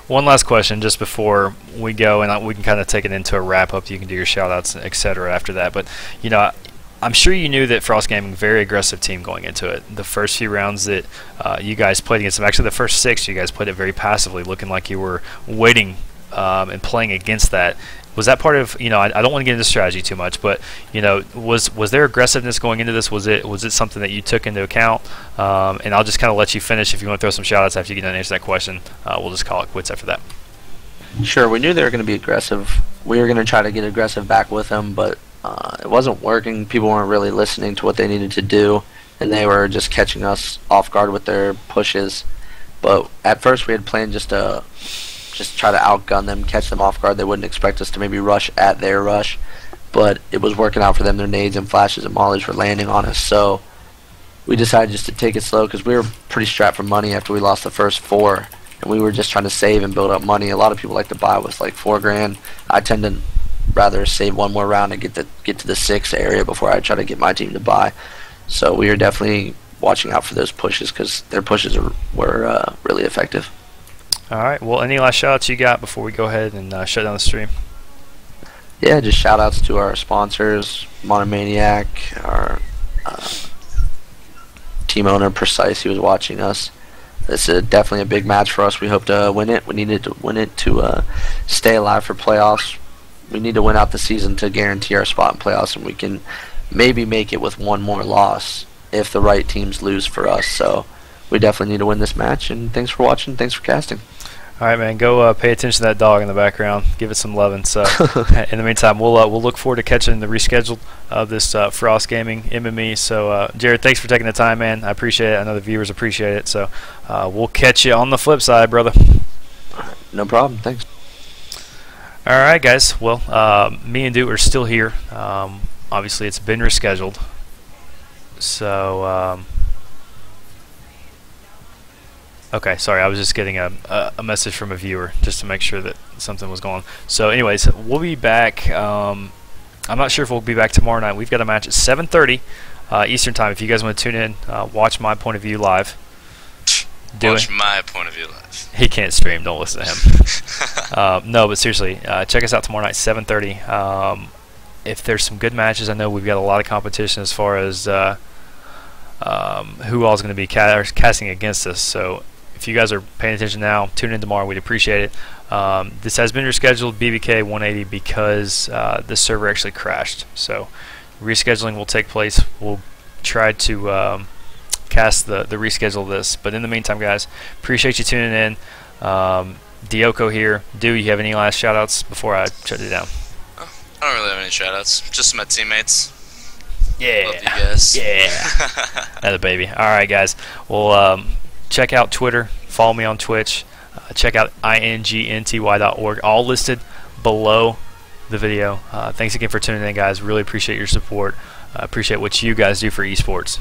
One last question just before we go, and we can kind of take it into a wrap-up. You can do your shout-outs, etc. after that. But, you know, I'm sure you knew that Frost Gaming, very aggressive team going into it. The first few rounds that you guys played against them, actually the first 6, you guys played it very passively, looking like you were waiting and playing against that. Was that part of, you know, I don't want to get into strategy too much, but, you know, was there aggressiveness going into this? Was it something that you took into account? And I'll just kind of let you finish. If you want to throw some shout-outs after you get done answer that question, we'll just call it quits after that. Sure, we knew they were going to be aggressive. We were going to try to get aggressive back with them, but it wasn't working. People weren't really listening to what they needed to do, and they were just catching us off guard with their pushes. But at first we had planned just try to outgun them, catch them off guard. They wouldn't expect us to maybe rush at their rush, but it was working out for them. Their nades and flashes and mollies were landing on us, so we decided just to take it slow because we were pretty strapped for money after we lost the first 4, and we were just trying to save and build up money. A lot of people like to buy with like 4 grand. I tend to rather save one more round and get to the 6 area before I try to get my team to buy. So we are definitely watching out for those pushes because their pushes were really effective. All right. Well, any last shout-outs you got before we go ahead and shut down the stream? Yeah, just shout-outs to our sponsors, MonoManiac, our team owner, Precise, who was watching us. This is definitely a big match for us. We hope to win it. We needed to win it to stay alive for playoffs. We need to win out the season to guarantee our spot in playoffs, and we can maybe make it with one more loss if the right teams lose for us. So we definitely need to win this match, and thanks for watching. Thanks for casting. All right, man. Go pay attention to that dog in the background. Give it some loving. So, in the meantime, we'll look forward to catching the reschedule of this Frost Gaming MME. So, Jared, thanks for taking the time, man. I appreciate it. I know the viewers appreciate it. So, we'll catch you on the flip side, brother. No problem. Thanks. All right, guys. Well, me and Duke are still here. Obviously, it's been rescheduled. So, okay, sorry, I was just getting a message from a viewer just to make sure that something was going on. So anyways, we'll be back. I'm not sure if we'll be back tomorrow night. We've got a match at 7:30 Eastern Time. If you guys want to tune in, watch my point of view live. Watch my point of view live. He can't stream. Don't listen to him. No, but seriously, check us out tomorrow night, 7:30. If there's some good matches, I know we've got a lot of competition as far as who all is going to be casting against us. So if you guys are paying attention now, tune in tomorrow. We'd appreciate it. This has been rescheduled, BBK 180, because the server actually crashed. So rescheduling will take place. We'll try to cast the reschedule of this. But in the meantime, guys, appreciate you tuning in. Dioko here. Do you have any last shout-outs before I shut it down? Oh, I don't really have any shout-outs. Just my teammates. Yeah. Love you guys. Yeah. That's a baby. All right, guys. Well, check out Twitter. Follow me on Twitch. Check out ingnty.org. All listed below the video. Thanks again for tuning in, guys. Really appreciate your support. Appreciate what you guys do for esports.